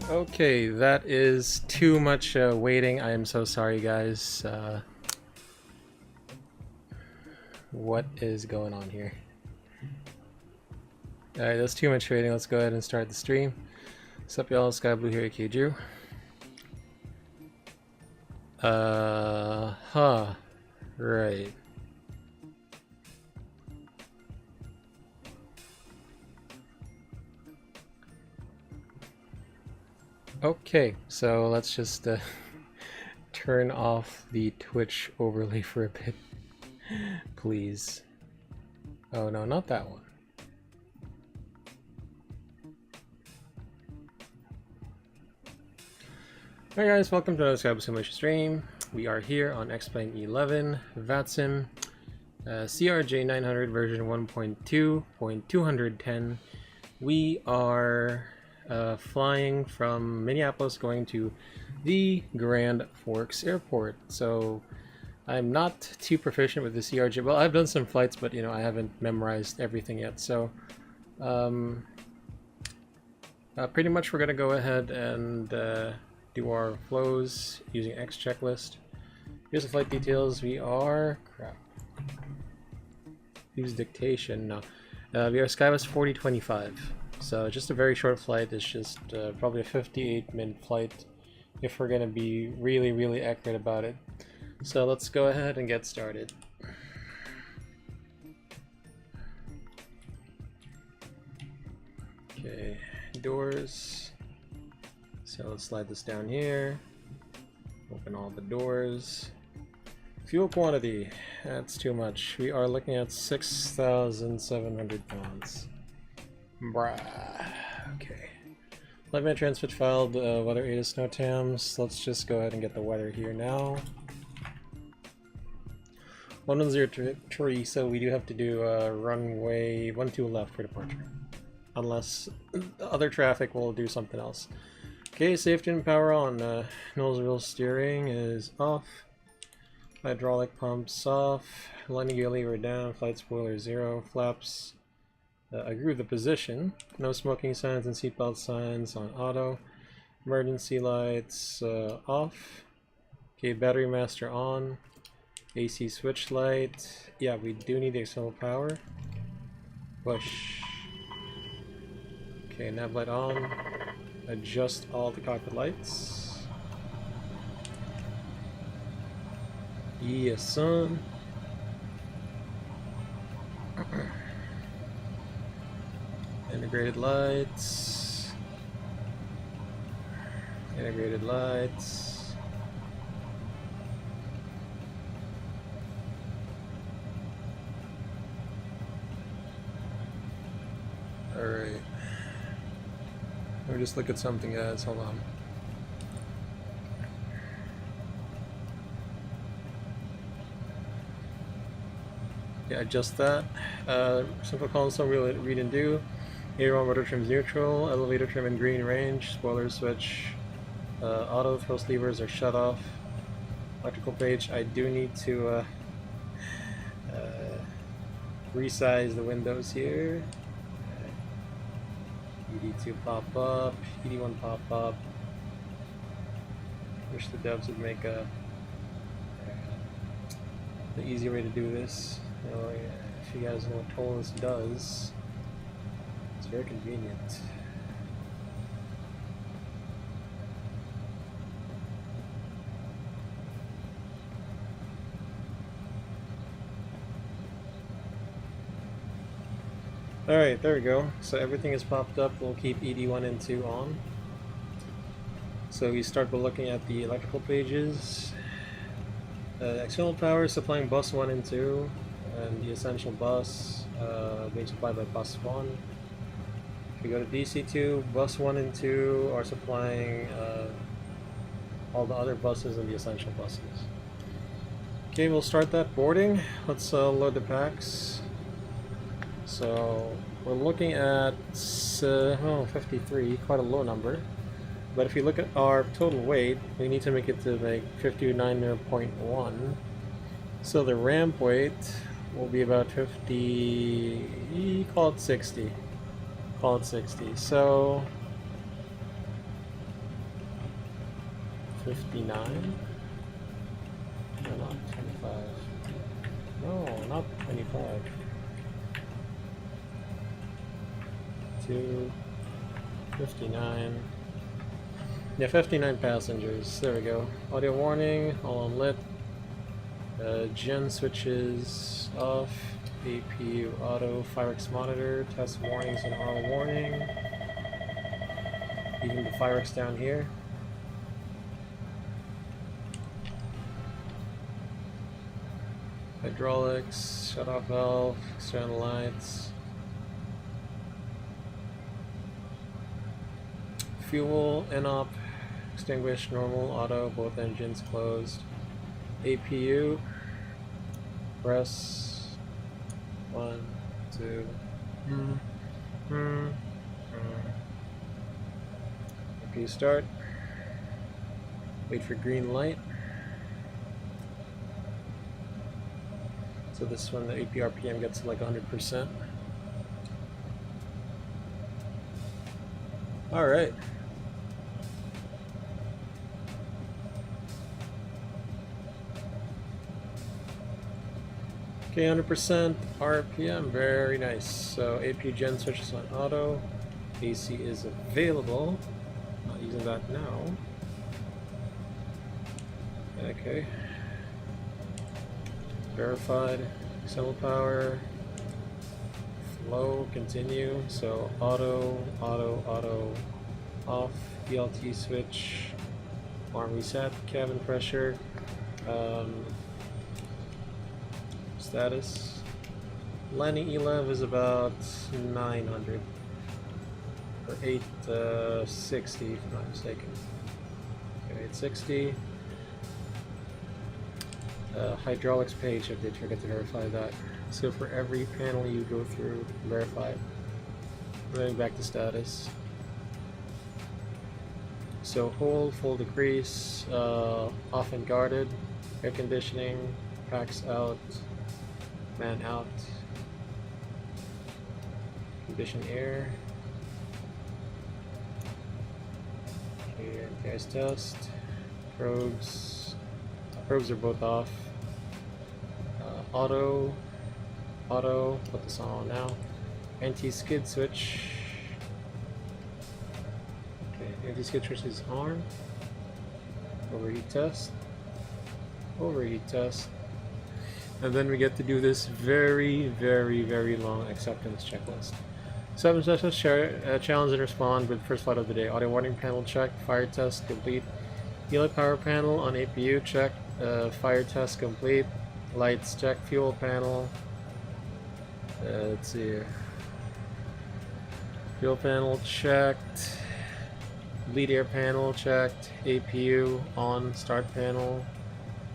Okay, that is too much waiting. I am so sorry, guys. What is going on here? Alright, that's too much waiting. Let's go ahead and start the stream. What's up, y'all? SkyBloo here at KJ. Right. Okay, so let's just turn off the Twitch overlay for a bit, please. Oh no, not that one. Hi guys, welcome to another SkyBloo Simulation stream. We are here on XP11 VATSIM CRJ9 version 1.2.210. We are flying from Minneapolis going to the Grand Forks Airport. So I'm not too proficient with the CRJ. Well, I've done some flights, but you know, I haven't memorized everything yet. So pretty much we're gonna go ahead and do our flows using X checklist. Here's the flight details. We are use dictation. No, we are SkyWest 4025. So just a very short flight. It's just probably a 58-minute flight if we're gonna be really accurate about it. So let's go ahead and get started. Okay, doors. So let's slide this down here. Open all the doors. Fuel quantity, that's too much. We are looking at 6,700 pounds. Bruh. Okay. 11-minute transmit filed, weather 8 is snow tams. Let's just go ahead and get the weather here now. 110 so we do have to do runway 12 left for departure. Unless other traffic will do something else. Okay, safety and power on. Nose wheel steering is off. Hydraulic pumps off. Landing gear lever down. Flight spoiler 0. Flaps. I agree with the position. No smoking signs and seatbelt signs on auto. Emergency lights off. Okay, battery master on. AC switch light. Yeah, we do need the external power. Push. Okay, nav light on. Adjust all the cockpit lights. Yes, son. Integrated lights. Integrated lights. Alright. Let me just look at something, guys. Hold on. Yeah, adjust that. Simple console, read and do. Aileron rotor trim is neutral. Elevator trim in green range. Spoiler switch. Auto thrust levers are shut off. Electrical page. I do need to resize the windows here. ED2 pop up, ED1 pop up. Wish the devs would make the easy way to do this. You know, if you guys know what Tolus does, it's very convenient. Alright, there we go. So everything is popped up. We'll keep ED1 and 2 on. So we start by looking at the electrical pages. External power is supplying bus 1 and 2, and the essential bus being supplied by bus 1. If we go to DC2, bus 1 and 2 are supplying all the other buses and the essential buses. Okay, we'll start that boarding. Let's load the packs. So we're looking at 53, quite a low number. But if you look at our total weight, we need to make it to like 59.1. So the ramp weight will be about 50, call it 60. Call it 60. So 59? No, not 25. No, not 25. 59. Yeah, 59 passengers. There we go. Audio warning, all on lit. Gen switches off. APU auto. Fireworks monitor. Test warnings and auto warning. Even the fireworks down here. Hydraulics. Shut off valve. External lights. Fuel, NOP, extinguished, normal, auto, both engines closed. APU, press 1, 2, APU start, wait for green light. So this one, the APU RPM gets to like 100%. Alright. Okay, 100% RPM, very nice. So APU gen switches on auto. AC is available. Not using that now. Okay. Verified. External power. Flow, continue. So auto, auto, auto, off. BLT switch. Arm reset. Cabin pressure. Status. Landing ELEV is about 900 or 860 if I'm not mistaken. Okay, 860. Hydraulics page, I did forget to verify that. So for every panel you go through, verify. Going back to status. So hold, full decrease, off and guarded, air conditioning, packs out. Man out. Condition air. Okay, guys test. Probes. Probes are both off. Auto. Auto. Put this on now. Anti-skid switch. Okay, anti-skid switch is on. Overheat test. Overheat test. And then we get to do this very, very, very long acceptance checklist. 7 sessions, challenge and respond with first flight of the day. Audio warning panel check, fire test complete. Unit power panel on APU check, fire test complete. Lights check, fuel panel. Let's see here. Fuel panel checked. Bleed air panel checked. APU on, start panel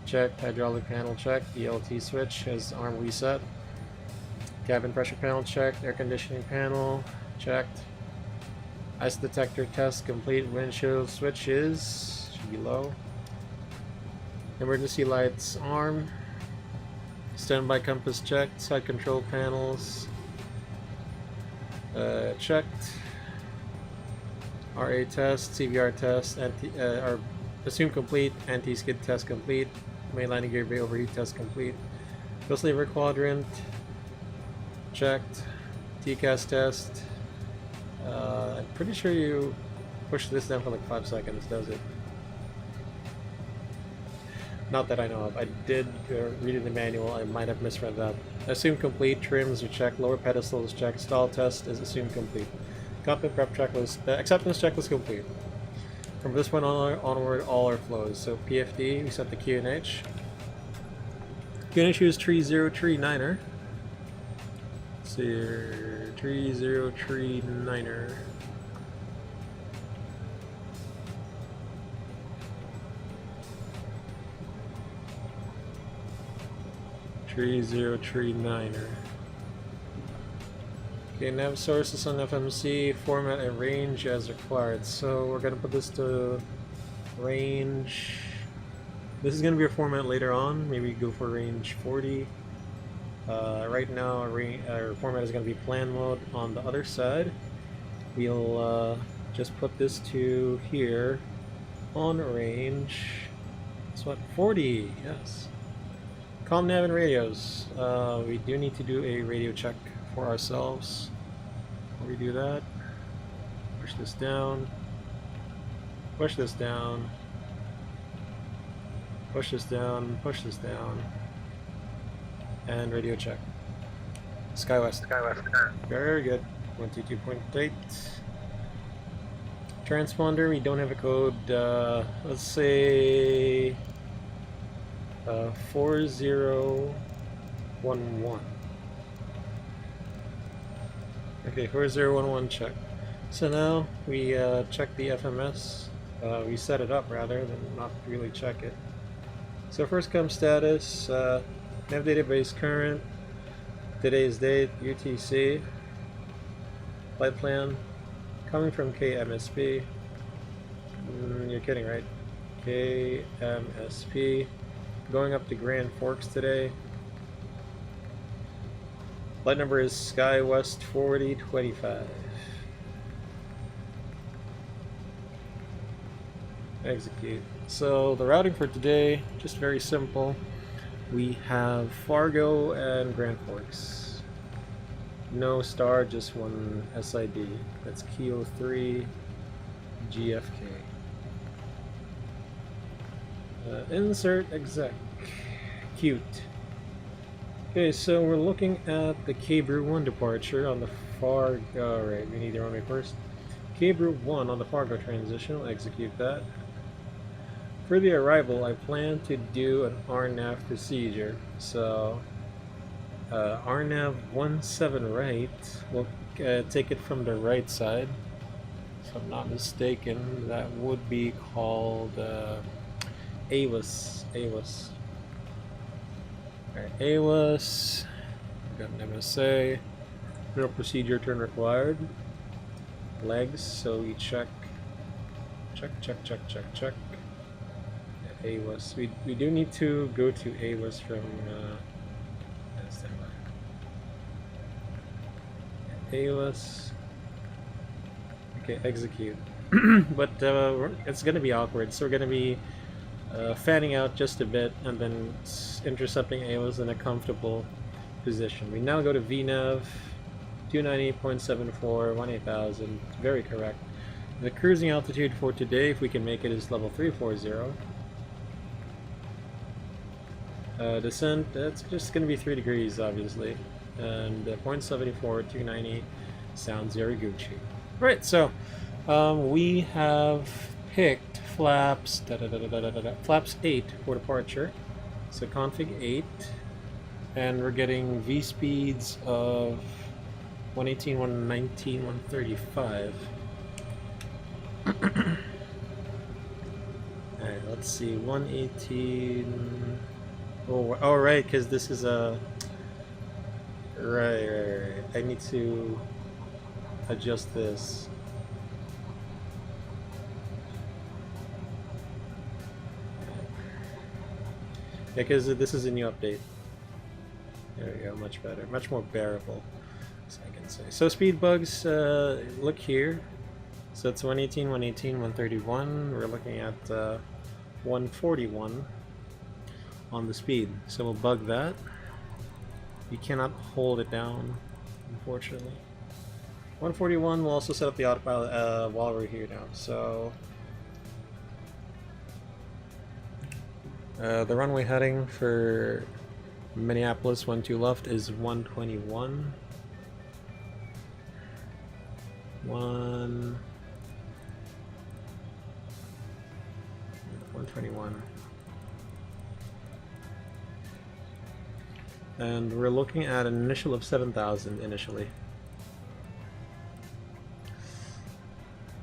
checked, hydraulic panel checked, ELT switch has arm reset, cabin pressure panel checked, air conditioning panel checked, ice detector test complete, windshield switch should be low, emergency lights arm, standby compass checked, side control panels checked, RA test, CVR test, assume complete, anti-skid test complete, main landing gear bay overheat test complete, ghost lever quadrant checked, TCAS test. I'm pretty sure you push this down for like 5 seconds, does it? Not that I know of. I did read in the manual, I might have misread that. Assume complete, trims are checked, lower pedestal is checked, stall test is assumed complete. Cockpit prep checklist, acceptance checklist complete. From this point onward, all are flows. So PFD, we set the QNH. QNH is 3039er. Let's see here, 3039er. Okay, nav sources on FMC, format and range as required. So we're going to put this to range. This is going to be a format later on. Maybe go for range 40. Right now our format is going to be plan mode on the other side. We'll just put this to here. On range. It's what? 40, yes. Comm nav and radios. We do need to do a radio check for ourselves. Before we do that, push this down. Push this down. Push this down. Push this down. And radio check. SkyWest. Very good. 1.2.2.8. Transponder, we don't have a code. Let's say 4011. Okay, 4011 check. So now we check the FMS. We set it up rather than not really check it. So first comes status, nav database current, today's date, UTC, flight plan, coming from KMSP. You're kidding, right? KMSP, going up to Grand Forks today. Flight number is SkyWest 4025. Execute. So the routing for today, just very simple. We have Fargo and Grand Forks. No star, just one SID. That's Kilo 3 GFK. Insert exec. Cute. Okay, so we're looking at the KBRU 1 departure on the Fargo. Right, we need the runway first. KBRU 1 on the Fargo transition. We'll execute that. For the arrival, I plan to do an RNAV procedure. So, RNAV 17 right. We'll take it from the right side. If I'm not mistaken, that would be called AWAS. AWAS. Alright, AWAS. We've got an MSA. No procedure turn required. Legs, so we check. Check. AWAS. We do need to go to AWAS from standby. AWAS. Okay, execute. But it's going to be awkward, so we're going to be fanning out just a bit and then intercepting AWAS in a comfortable position. We now go to VNAV 290.74, 18,000. Very correct. The cruising altitude for today, if we can make it, is level 340. Descent, that's just going to be 3 degrees, obviously. And 0.74, 290 sounds very Gucci. Right, so we have picked flaps, flaps 8 for departure. So config 8. And we're getting V speeds of 118, 119, 135. Alright, let's see, 118. Oh, right, because this is a. Right. I need to adjust this. Yeah, because this is a new update. There we go, much better, much more bearable, as I can say. So speed bugs, look here. So it's 118, 118, 131. We're looking at 141 on the speed. So we'll bug that. You cannot hold it down, unfortunately. 141, we'll also set up the autopilot while we're here now. So the runway heading for Minneapolis 12 left is 121. 121. And we're looking at an initial of 7,000 initially.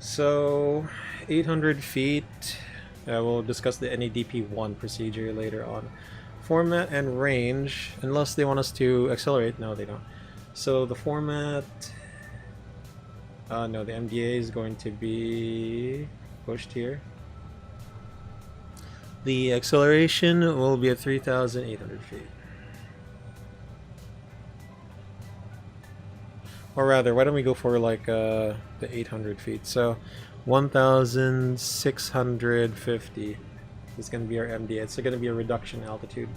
So 800 feet. We'll discuss the NADP-1 procedure later on. Format and range, unless they want us to accelerate. No, they don't. So the format, no, the MDA is going to be pushed here. The acceleration will be at 3,800 feet. Or rather, why don't we go for like the 800 feet? So 1,650 is going to be our MD. It's going to be a reduction altitude.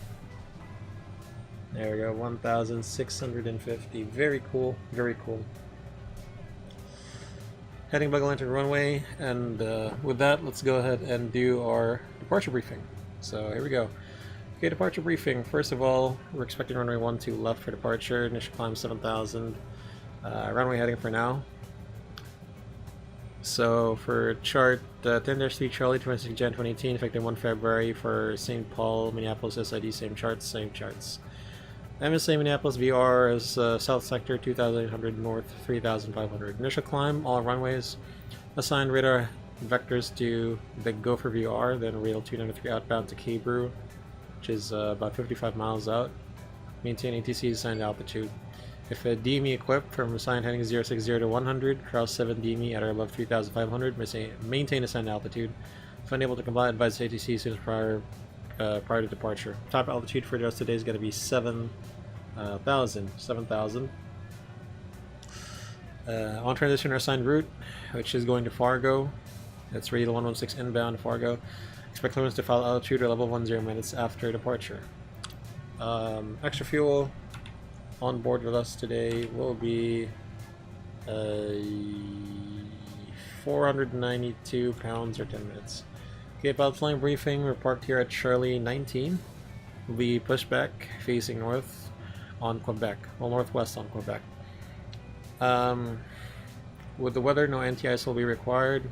There we go, 1,650. Very cool, very cool. Heading back onto the runway, and with that, let's go ahead and do our departure briefing. So here we go. Okay, departure briefing. First of all, we're expecting runway 12 left for departure. Initial climb 7,000. Runway heading for now. So for chart 10-3 Charlie 26 Jan 2018, effective 1 February for St. Paul, Minneapolis SID, same charts, same charts. MSA Minneapolis VR is South Sector 2,800 North 3,500. Initial climb, all runways. Assigned radar vectors to Big Gopher VR, then rail 293 outbound to KFAR, which is about 55 miles out. Maintain ATC assigned altitude. If a DME equipped from assigned heading 060 to 100, cross 7 DME at or above 3,500, maintain assigned altitude. If unable to comply, advise ATC as soon as prior to departure. Top altitude for the rest of the day is going to be 7,000. On transition, our assigned route, which is going to Fargo. That's radial 116 inbound Fargo. Expect clearance to follow altitude or level 10 minutes after departure. Extra fuel on board with us today will be 492 pounds or 10 minutes. Okay, about flying briefing, we're parked here at Charlie 19. We'll be pushed back facing north on Quebec, well, northwest on Quebec. With the weather, no anti-ice will be required,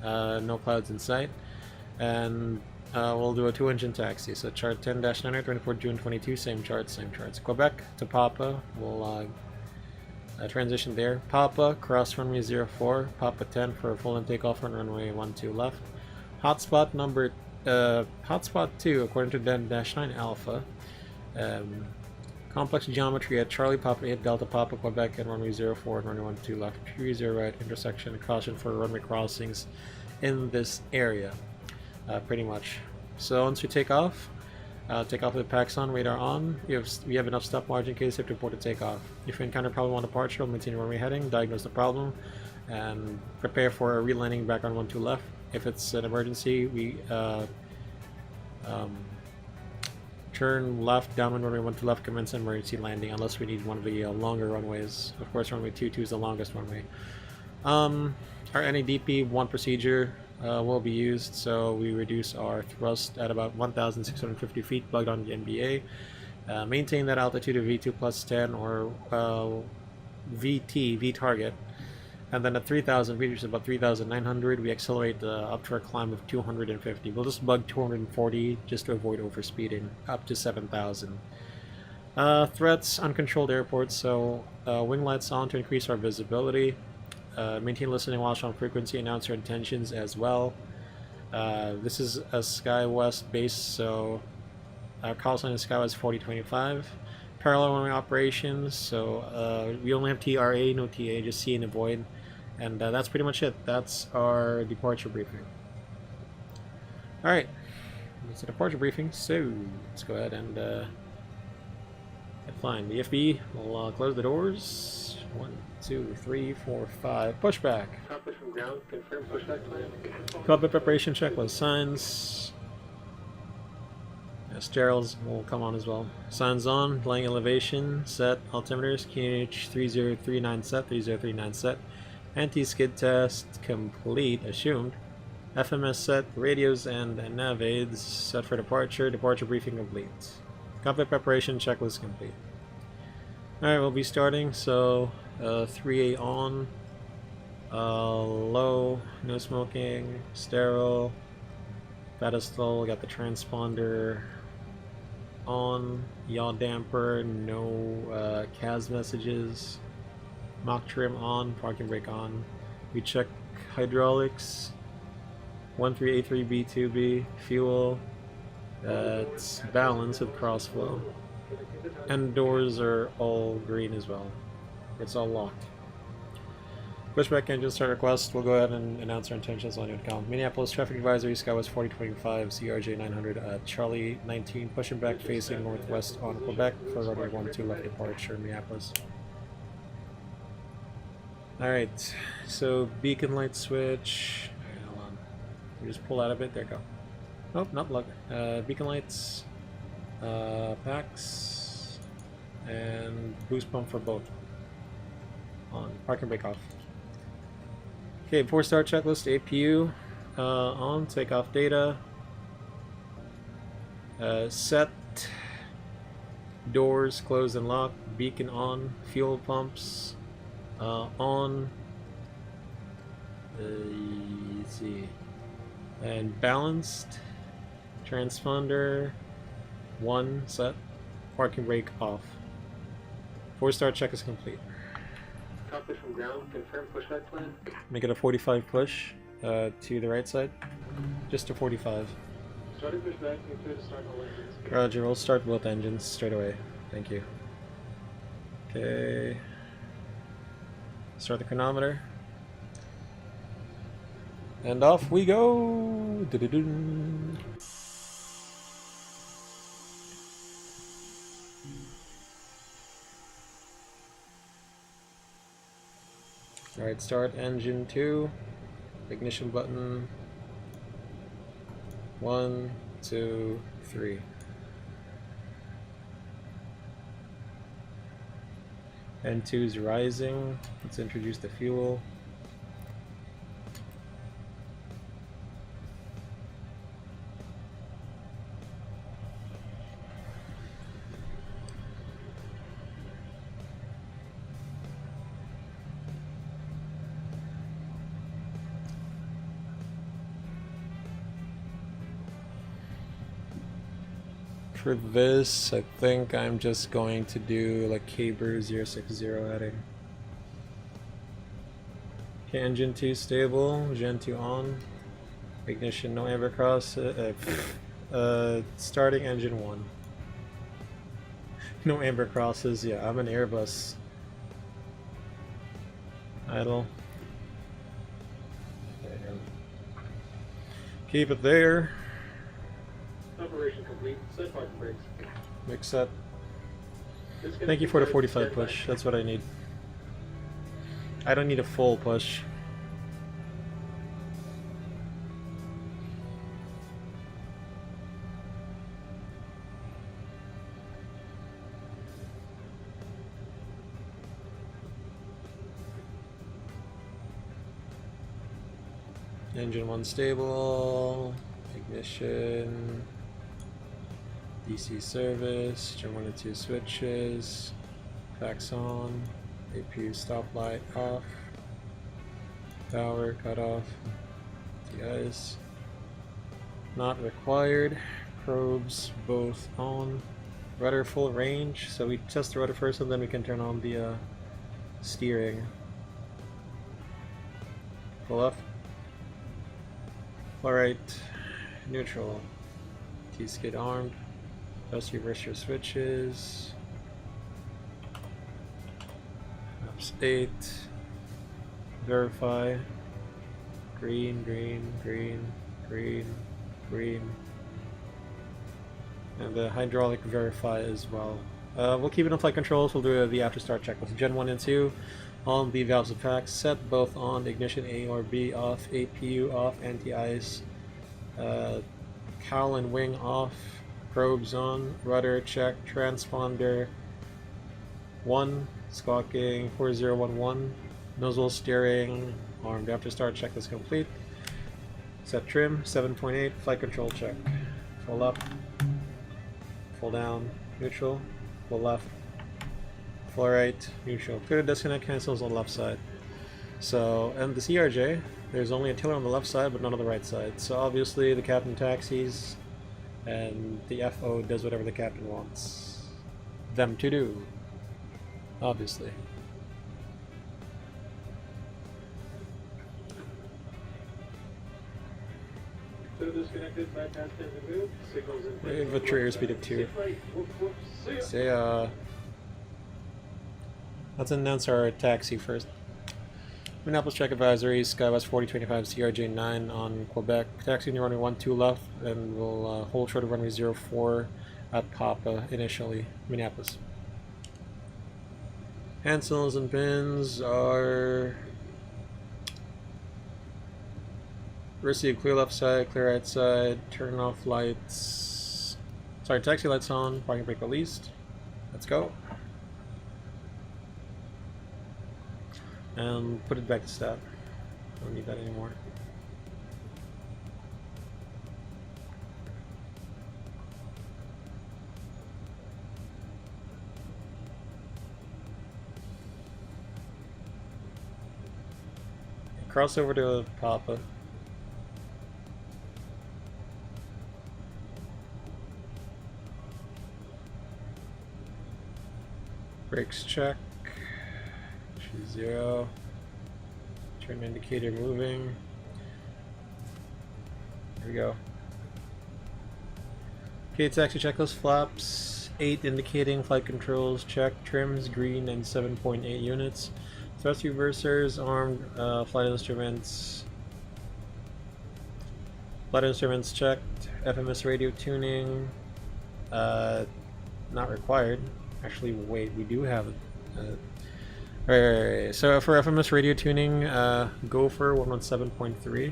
no clouds in sight, and we'll do a 2-engine taxi. So chart 10-9, 24 June 22, same charts, same charts. Quebec to Papa, we'll transition there. Papa, cross runway 04, Papa 10 for a full and takeoff on runway 12 left. Hotspot hotspot 2 according to 10-9 Alpha. Complex geometry at Charlie Papa 8 Delta Papa Quebec and runway 04 and runway 12 left. 30 right intersection. Caution for runway crossings in this area. Pretty much. So once we take off with the packs on, radar on, we have enough stop margin in case you have to report to take off. If you encounter a problem on departure, we'll maintain runway heading, diagnose the problem, and prepare for a relanding back on 12 left. If it's an emergency, we turn left, downwind runway 12 left, commence an emergency landing unless we need one of the longer runways. Of course, runway 22 is the longest runway. Our NADP 1 procedure will be used, so we reduce our thrust at about 1,650 feet plugged on the NBA. Maintain that altitude of V2 plus 10 or V target. And then at 3,000 feet, which is about 3,900, we accelerate up to a climb of 250. We'll just bug 240 just to avoid overspeeding, up to 7,000. Threats, uncontrolled airports, so wing lights on to increase our visibility. Maintain listening watch on frequency, announce your intentions as well. This is a SkyWest base, so our call sign is SkyWest 4025. Parallel runway operations, so we only have TRA, no TA, just see and avoid. And that's pretty much it. That's our departure briefing. Alright, that's the departure briefing, so let's go ahead and get flying. The FB will close the doors. 1, 2, 3, 4, 5. Pushback. Cockpit from ground. Confirm pushback plan. Cockpit preparation checklist. Signs. Sterols will come on as well. Signs on. Flying elevation. Set. Altimeters. QNH 3039 set. 3039 set. Anti-skid test complete. Assumed. FMS set. Radios and nav aids set for departure. Departure briefing complete. Cockpit preparation checklist complete. Alright, we'll be starting, so 3A on, low, no smoking, sterile, pedestal, got the transponder on, yaw damper, no CAS messages, Mach trim on, parking brake on. We check hydraulics, 13A3B2B, fuel, it's balanced with crossflow. And doors are all green as well. It's all locked. Pushback engine start request. We'll go ahead and announce our intentions on your account. Minneapolis traffic advisory, SkyWest 4025, CRJ900 at Charlie 19, pushing back facing northwest on Quebec for runway 12 left departure, Minneapolis. Alright, so beacon light switch. Alright, hold on. We just pull out of it. There you go. Oh, not plug. Beacon lights, packs, and boost pump for both. On. Parking brake off. Okay, before start checklist, APU on, take off data. Set doors closed and locked, beacon on, fuel pumps on. Let's see. And balanced, transponder 1 set, parking brake off. 4-star check is complete. Cockpit from ground, confirm pushback plan. Make it a 45 push to the right side. Just a 45. Starting pushback, clear to start all engines. Roger, we'll start both engines straight away. Thank you. Okay. Start the chronometer. And off we go! Doo-doo-doo. Alright, start engine 2. Ignition button. 1, 2, 3. N2 is rising. Let's introduce the fuel. For this, I think I'm just going to do like KBR 060 heading. Okay, engine 2 stable, Gen 2 on. Ignition, no amber cross. Starting engine 1. No amber crosses, yeah, I'm an Airbus. Idle. Keep it there. Operation complete. Set parking brakes. Mix set. Thank you for the 45 push. That's what I need. I don't need a full push. Engine 1 stable. Ignition. DC service, Gen 1 and 2 switches, packs on, APU stoplight off, power cut off, TIs not required, probes both on, rudder full range, so we test the rudder first and then we can turn on the steering. Full left, full right, neutral, T-skid armed. Just reverse your switches. Maps 8. Verify. Green, green, green, green, green. And the hydraulic verify as well. We'll keep it on flight controls. We'll do the after start checklist. Gen 1 and 2 on the valves and packs. Set both on. Ignition A or B off. APU off. Anti-ice. Cowl and wing off. Probes on, rudder check, transponder 1, squawking 4011, nozzle steering, armed. After start check is complete. Set trim 7.8, flight control check. Full up, full down, neutral, full left, full right, neutral. Clear the disconnect cancels on the left side. So, and the CRJ, there's only a tiller on the left side but none on the right side. So obviously the captain taxis. And the FO does whatever the captain wants them to do, obviously. So disconnected, bypass pin removed, signals in. We have a trigger speed of 2. Say, let's announce our taxi first. Minneapolis check advisory, SkyWest 4025 CRJ9 on Quebec. Taxi near runway 12 left, and we'll hold short of runway 04 at Papa initially, Minneapolis. Hand signals and pins are Receive, clear left side, clear right side, turn off lights. Sorry, taxi lights on, parking brake released. Let's go. And put it back to stat. Don't need that anymore. Cross over to Papa. Brakes check. 0. Turn indicator moving. There we go. Okay, taxi checklist flaps. 8 indicating flight controls check. Trims green and 7.8 units. Thrust reversers armed. Flight instruments. Flight instruments checked. FMS radio tuning. Not required. Actually, wait, we do have it. Alright, so for FMS radio tuning, go for 117.3.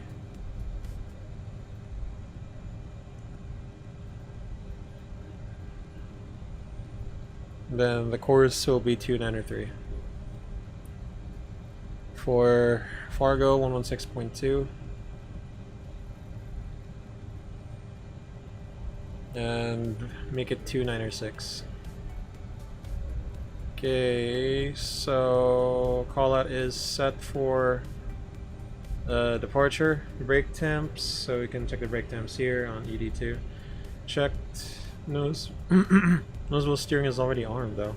Then the course will be 293. For Fargo, 116.2. And make it 296. Okay, so call out is set for departure, brake temps, so we can check the brake temps here on ED2. Checked. Nose wheel steering is already armed though.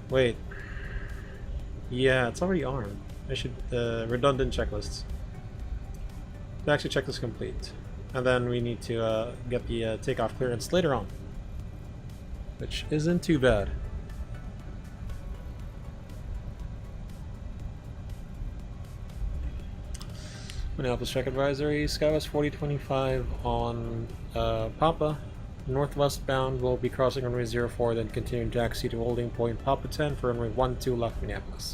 Wait. Yeah, it's already armed. I should redundant checklists. Taxi checklist complete. And then we need to get the takeoff clearance later on. Which isn't too bad. Minneapolis check advisory, SkyWest 4025 on Papa. Northwest bound will be crossing runway 04, then continuing taxi to holding point Papa 10 for runway 12 left Minneapolis.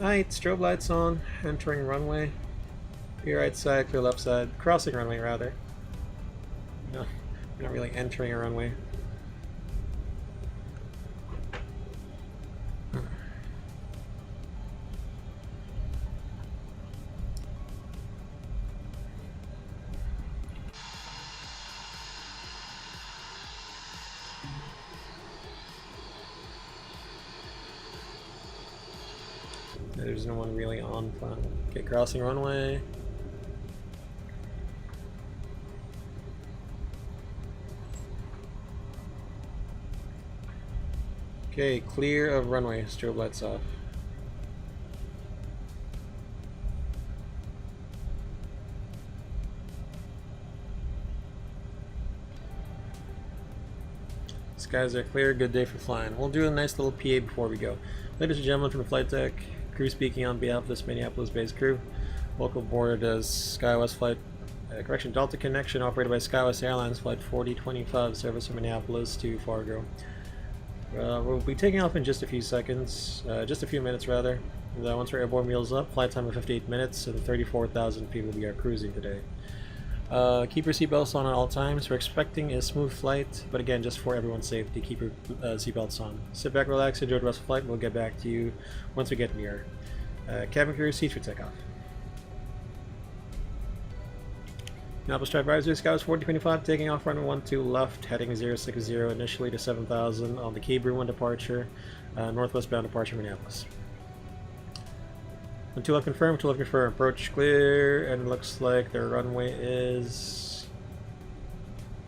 Alright, strobe lights on, entering runway. Clear right side, clear left side, crossing runway rather. No, we're not really entering a runway. There's no one really on plan. Okay, crossing runway. Okay, clear of runway. Strobe lights off. Skies are clear. Good day for flying. We'll do a nice little PA before we go. Ladies and gentlemen from the flight deck, crew speaking on behalf of this Minneapolis-based crew. Welcome aboard as SkyWest flight, Delta connection operated by SkyWest Airlines flight 4025, service from Minneapolis to Fargo. We'll be taking off in just a few seconds, just a few minutes rather. And, once our airborne wheels up, flight time of 58 minutes, and 34,000 people we are cruising today. Keep your seatbelts on at all times. We're expecting a smooth flight, but again, just for everyone's safety, keep your seatbelts on. Sit back, relax, enjoy the rest of the flight, and we'll get back to you once we get near. Cabin crew, seats for takeoff. Minneapolis advisory, SkyWest 4025, taking off runway 12 left, heading 060 initially to 7,000 on the KFAR departure, northwest bound departure Minneapolis. 12 left confirmed, 12 left confirmed, approach clear, and looks like the runway is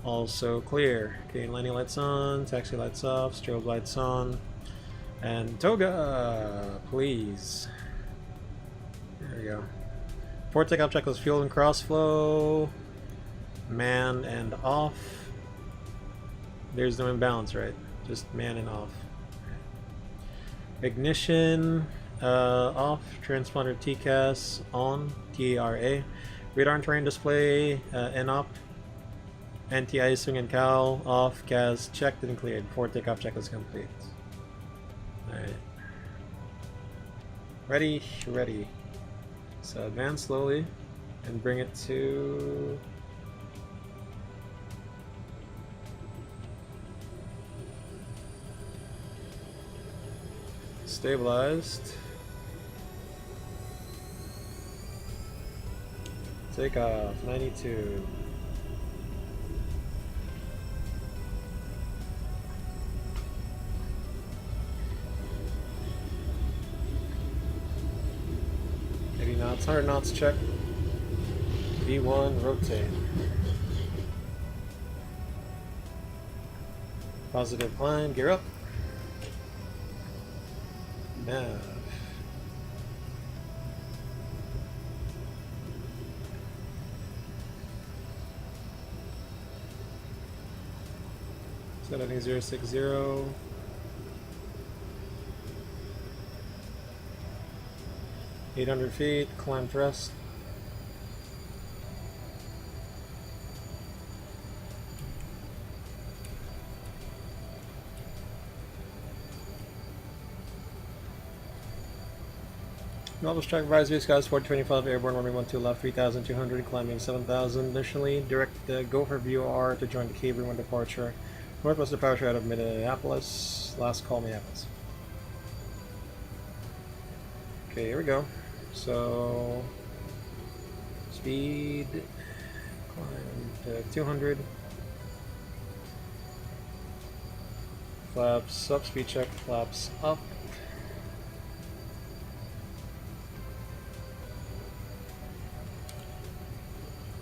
also clear. Okay, landing lights on, taxi lights off, strobe lights on, and toga, please. There we go. Before takeoff checklist, fuel and cross flow, man and off. There's no imbalance, right? Just man and off. Ignition off, transponder TCAS on, TARA. Radar and terrain display NOP. Anti-icing and cowl off, CAS checked and cleared. Before takeoff checklist complete. Alright. Ready, ready. So advance slowly and bring it to stabilized. Take off 92. Knots, 100 knots check. V1 rotate. Positive climb, gear up. Nav. Setting 060. 800 feet, climb thrust. Northwest track advisory, skies 425, airborne runway 12 left, 3,200, climbing 7,000. Additionally, direct go for VOR to join the KFAR when departure. Northwest departure out of Minneapolis. Last call, Minneapolis. Okay, here we go. So, speed, climb to 200. Flaps up, speed check, flaps up.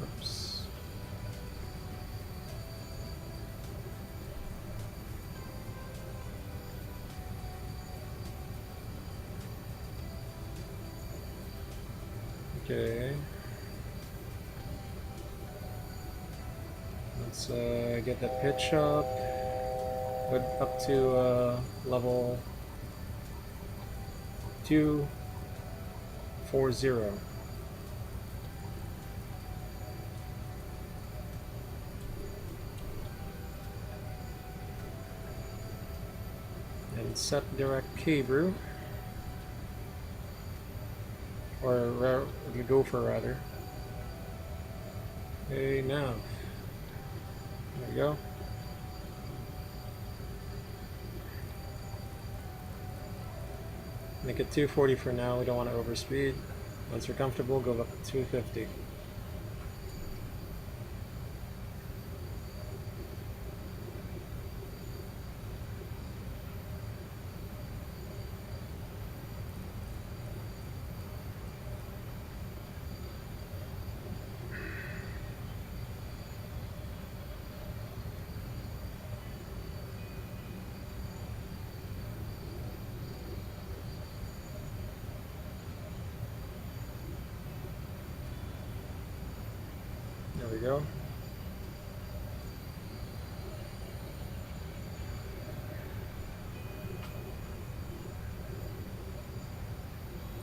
Oops. Okay. Let's get that pitch up. Up to level 240. And set direct KFAR. Or go for rather. Okay, now. There we go. Make it 240 for now, we don't want to overspeed. Once we're comfortable, go up to 250. There we go.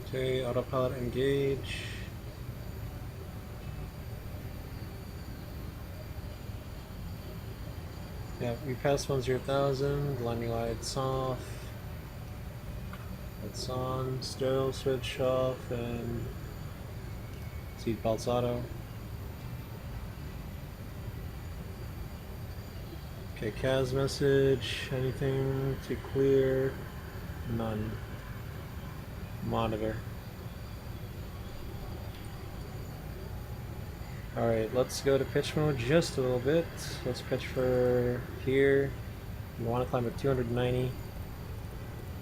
Okay, autopilot engage. Yeah, we passed 10,000, landing lights off. Lights on, stereo switch off, and seat belts auto. Okay, CAS message, anything to clear? None. Monitor. Alright, let's go to pitch mode just a little bit. Let's pitch for here. We want to climb at 290.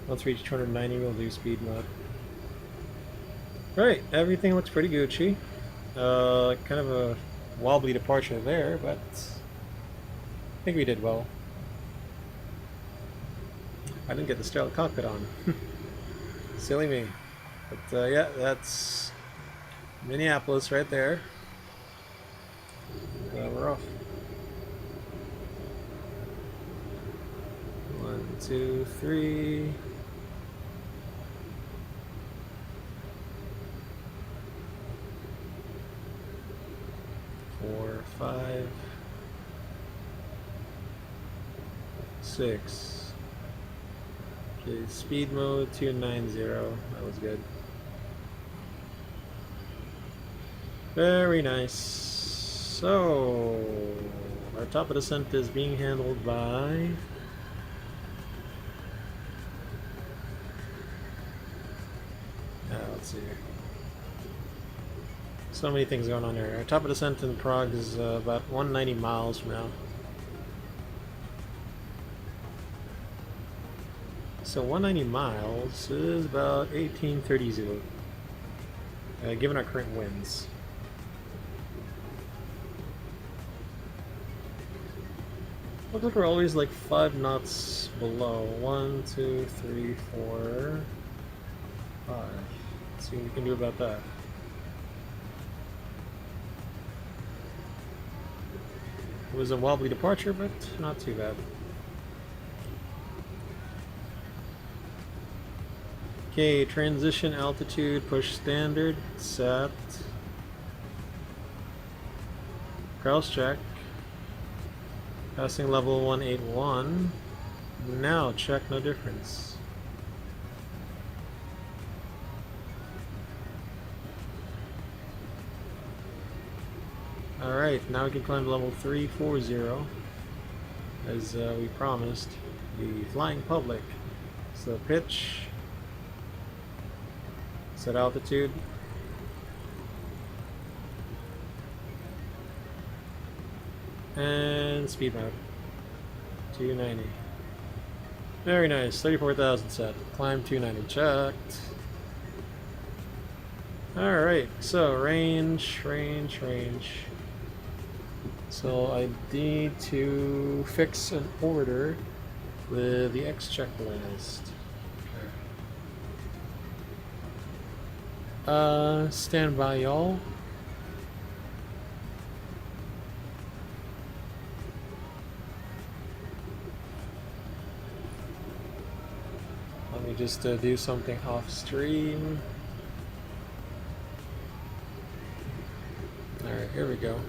Once we reach 290, we'll do speed mode. Alright, everything looks pretty Gucci. Kind of a wobbly departure there, but I think we did well. I didn't get the sterile cockpit on. Silly me. But yeah, that's Minneapolis right there. We're off. 1, 2, 3. Four, 5, 6. Okay, speed mode 290. That was good. Very nice. So, our top of descent is being handled by... let's see here. So many things going on here. Our top of descent in Prague is about 190 miles from now. So 190 miles is about 1830 Zulu, given our current winds. Looks like we're always like 5 knots below. 1, 2, 3, 4, 5. Let's see what we can do about that. It was a wobbly departure, but not too bad. Okay, transition altitude, push standard, set. Cross check. Passing level 181. Now check, no difference. Alright, now we can climb level 340 as we promised. The flying public. So pitch. Set altitude. And speed mode. 290. Very nice. 34,000 set. Climb 290. Checked. Alright, so range. So I need to fix an order with the X checklist. Stand by, y'all. Let me just do something off stream. Alright, here we go.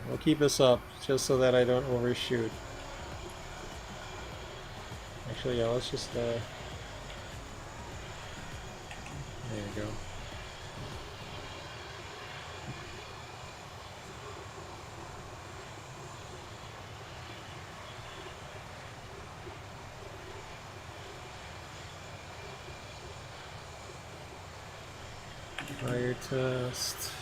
We'll keep this up just so that I don't overshoot. Actually, yeah, let's just there you go. Fire test.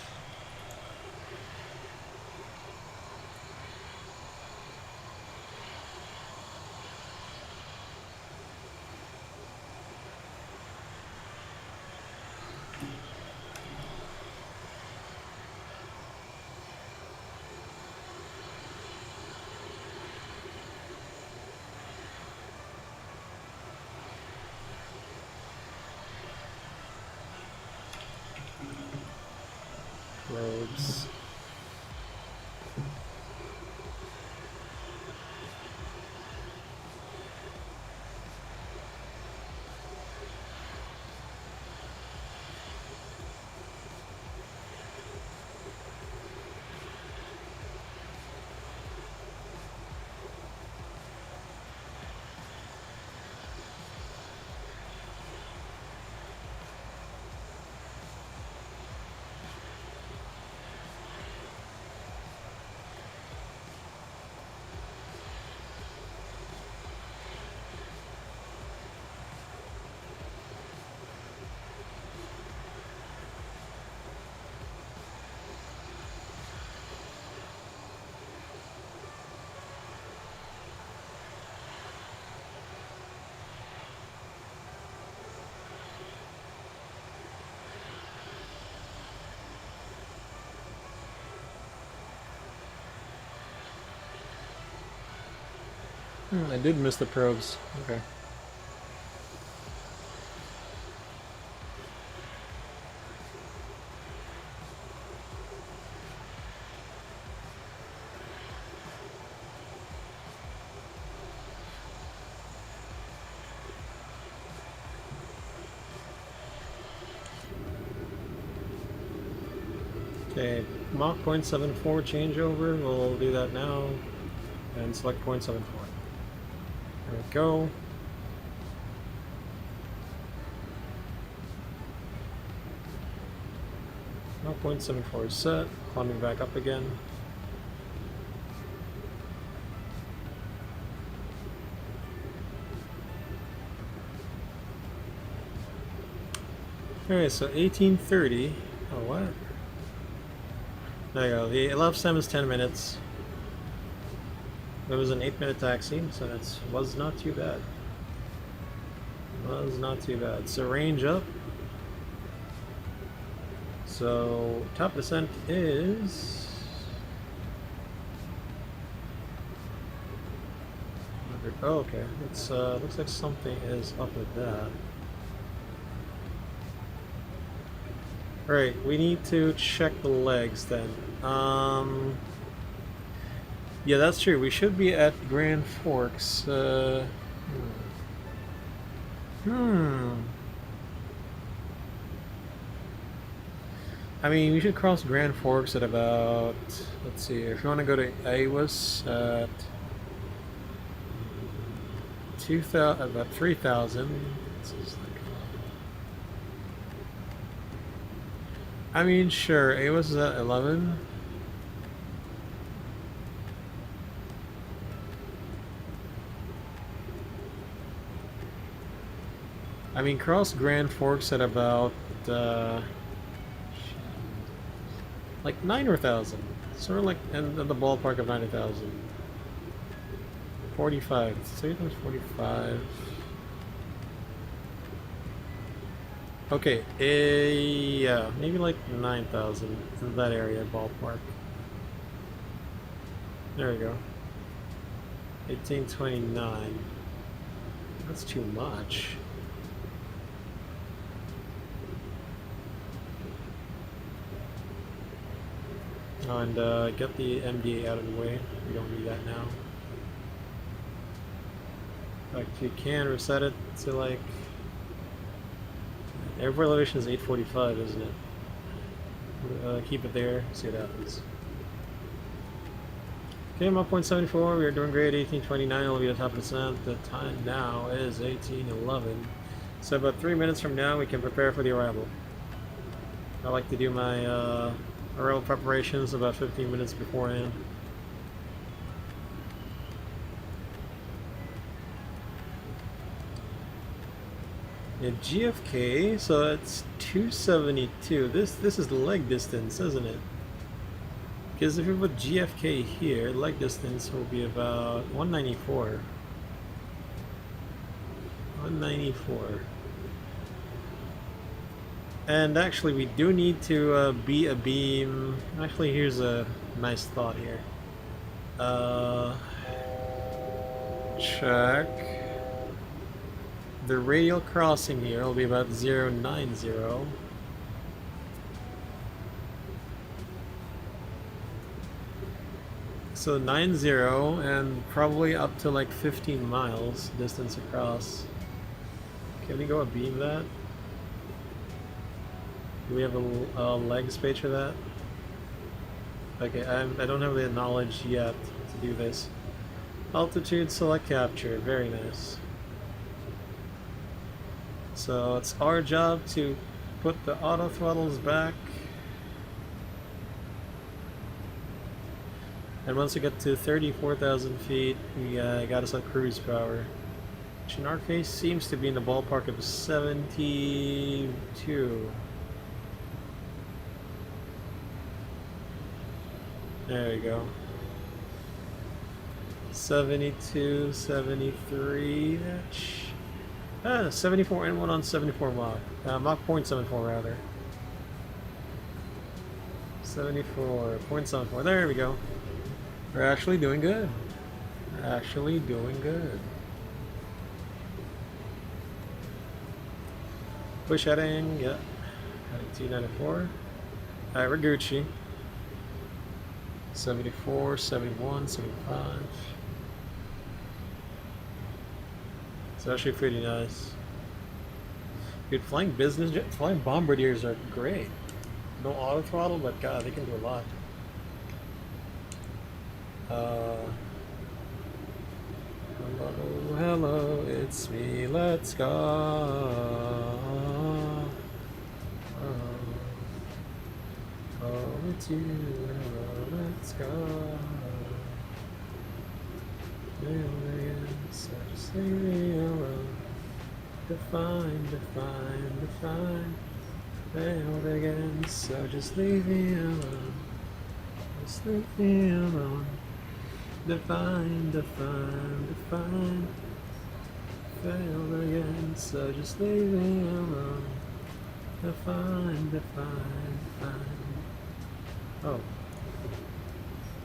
Robes. I did miss the probes. Okay. Okay, Mach 0.74 changeover. We'll do that now and select 0.74. go. No 0.74 is set. Climbing back up again. Alright, so 1830. Oh, what? There you go. The elapsed time is 10 minutes. It was an 8-minute taxi, so that was not too bad. Was not too bad. So range up. So top descent is... Oh, okay. It's looks like something is up with that. Right, we need to check the legs then. Yeah, that's true. We should be at Grand Forks. I mean, we should cross Grand Forks at about, let's see, if you want to go to Iowas at 2,000, about 3,000. I mean, sure, Iowas is at 11. I mean, cross Grand Forks at about, like 9,000. Sort of like in the ballpark of 9,000. 45. Say it was 45. Okay, yeah, maybe like 9,000 in that area, ballpark. There we go. 1829. That's too much. Oh, and get the MDA out of the way. We don't need that now. Like, you can reset it to like... Airport elevation is 845, isn't it? Keep it there, see what happens. Okay, I'm up 0.74, we are doing great, 1829 will be the top descent. The time now is 1811. So about 3 minutes from now we can prepare for the arrival. I like to do my arrival preparations about 15 minutes beforehand. Yeah, GFK, so it's 272. This is the leg distance, isn't it? Because if we put GFK here, leg distance will be about 194. 194. And actually, we do need to be a beam. Actually, here's a nice thought here. Check. The radial crossing here will be about 090. So 90 and probably up to like 15 miles distance across. Can we go abeam that? Do we have a leg space for that? Okay, I don't have the knowledge yet to do this. Altitude select capture, very nice. So it's our job to put the auto throttles back. And once we get to 34,000 feet, we got us on cruise power. Which in our case seems to be in the ballpark of 72. There we go. 72, 73, 74 and 1 on 74 Mach. Mach 0.74 rather. 74.74. There we go. We're actually doing good. We're actually doing good. Push heading, yeah. Heading 294. Alright, we're Gucci. 74, 71, 75. It's actually pretty nice. Dude, flying business jet, flying bombardiers are great. No auto throttle, but god, they can do a lot. Hello, hello, it's me, let's go. Oh, it's you, hello, let's go. So just leave me alone. Define, define, define. Failed again, so just leave me alone. Just leave me alone. Define, define, define. Failed again, so just leave me alone. Define, define, define. Oh.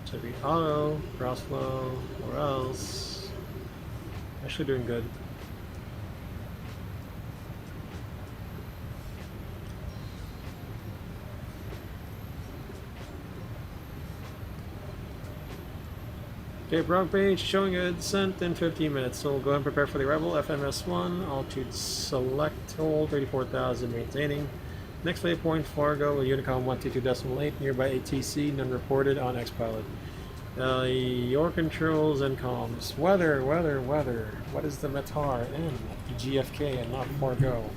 Should be auto, cross flow, or else. Actually doing good. Okay, Bronc page showing a descent in 15 minutes, so we'll go ahead and prepare for the arrival. FMS1, altitude select, hold 34,000, maintaining. Next waypoint, Fargo, Unicom 122.8, nearby ATC, none reported on Xpilot. Your controls and comms. Weather, weather, weather. What is the METAR in GFK and not Fargo?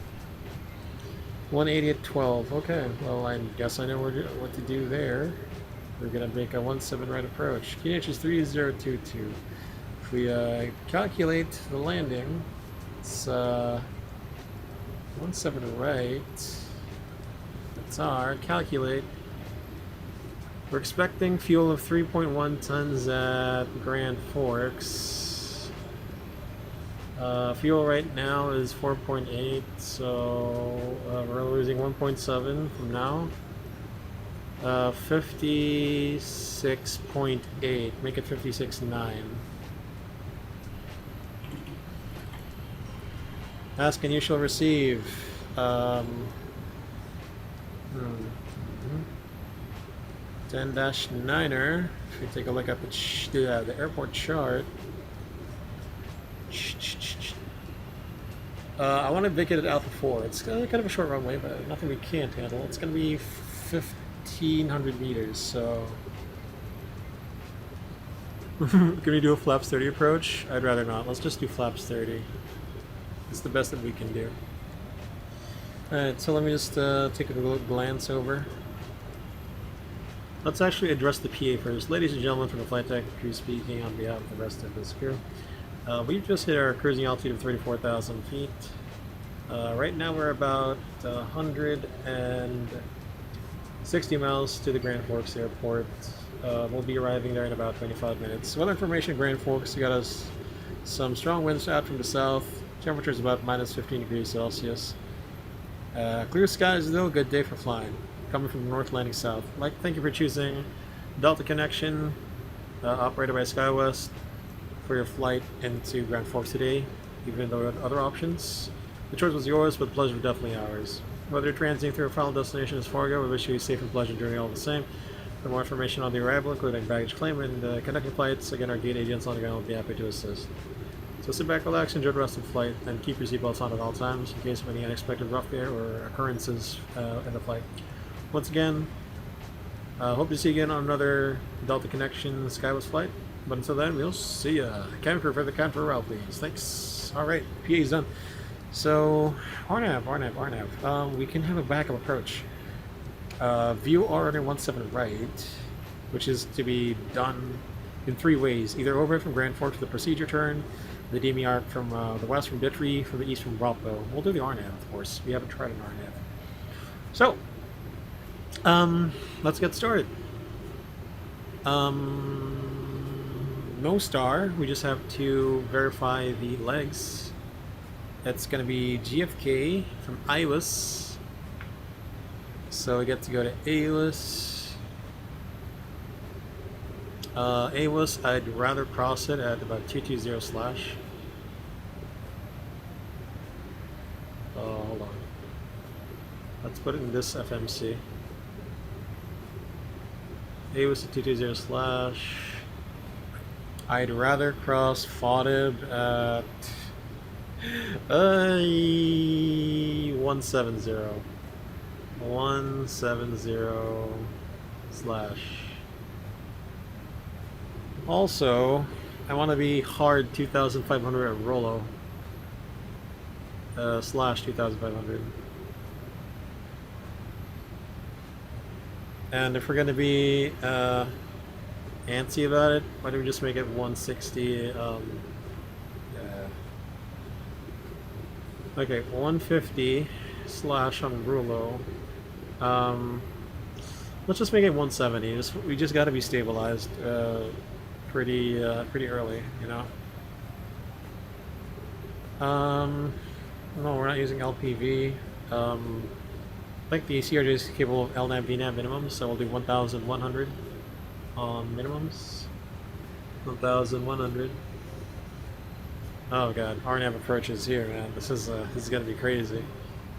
180 at 12. Okay, well, I guess I know what to do there. We're going to make a 17 right approach. QNH is 3022. If we calculate the landing, it's 17 right. That's our calculate. We're expecting fuel of 3.1 tons at Grand Forks. Fuel right now is 4.8, so we're losing 1.7 from now. 56.8, make it 56.9. Ask and you shall receive. 10-9er. If we take a look at the airport chart, I want to vacate at Alpha 4. It's kind of a short runway, but nothing we can't handle. It's going to be 1,500 meters, so... Can we do a flaps 30 approach? I'd rather not. Let's just do flaps 30. It's the best that we can do. Alright, so let me just take a little glance over. Let's actually address the PA first. Ladies and gentlemen, from the flight deck crew speaking on behalf of the rest of this crew. We've just hit our cruising altitude of 34,000 feet. Right now we're about 160 miles to the Grand Forks Airport. We'll be arriving there in about 25 minutes. Weather information, Grand Forks, got us some strong winds out from the south. Temperature is about minus 15 degrees Celsius. Clear skies though, good day for flying. Coming from north landing south. Thank you for choosing Delta Connection, operated by SkyWest, for your flight into Grand Forks today, even though we had other options. The choice was yours, but the pleasure was definitely ours. Whether you're transiting through a final destination as Fargo, we wish you a safe and pleasant journey all the same. For more information on the arrival, including baggage claim and connecting flights, again, our gate agents on the ground will be happy to assist. So sit back, relax, enjoy the rest of the flight, and keep your seatbelts on at all times in case of any unexpected rough air or occurrences in the flight. Once again, hope to see you again on another Delta Connection SkyWest flight. But until then, we'll see ya. Cabin crew, further cabin crew route, please. Thanks. Alright, PA's done. So, RNAV. We can have a backup approach. View RN17 right, which is to be done in 3 ways. Either overhead from Grand Forks to the procedure turn, the DME arc from the west from Ditry, from the east from Rothbo. We'll do the RNAV, of course. We haven't tried an RNAV. So, let's get started. No star, we just have to verify the legs. That's going to be GFK from ILS. So we get to go to ALIS. ALIS, I'd rather cross it at about 220/. Hold on. Let's put it in this FMC. ALIS at 220/. I'd rather cross FODIB at 170. 170/. Also, I want to be hard 2,500 at Rollo. Slash 2,500. And if we're going to be antsy about it, why don't we just make it 160? Okay, 150 slash on Rulo. Let's just make it 170. We just got to be stabilized pretty early, you know. No, we're not using LPV. I think the CRJ is capable of LNAV VNAV minimums, so we'll do 1,100 on minimums. 1,100. Oh god, RNAV approach is here, man. This is gonna be crazy.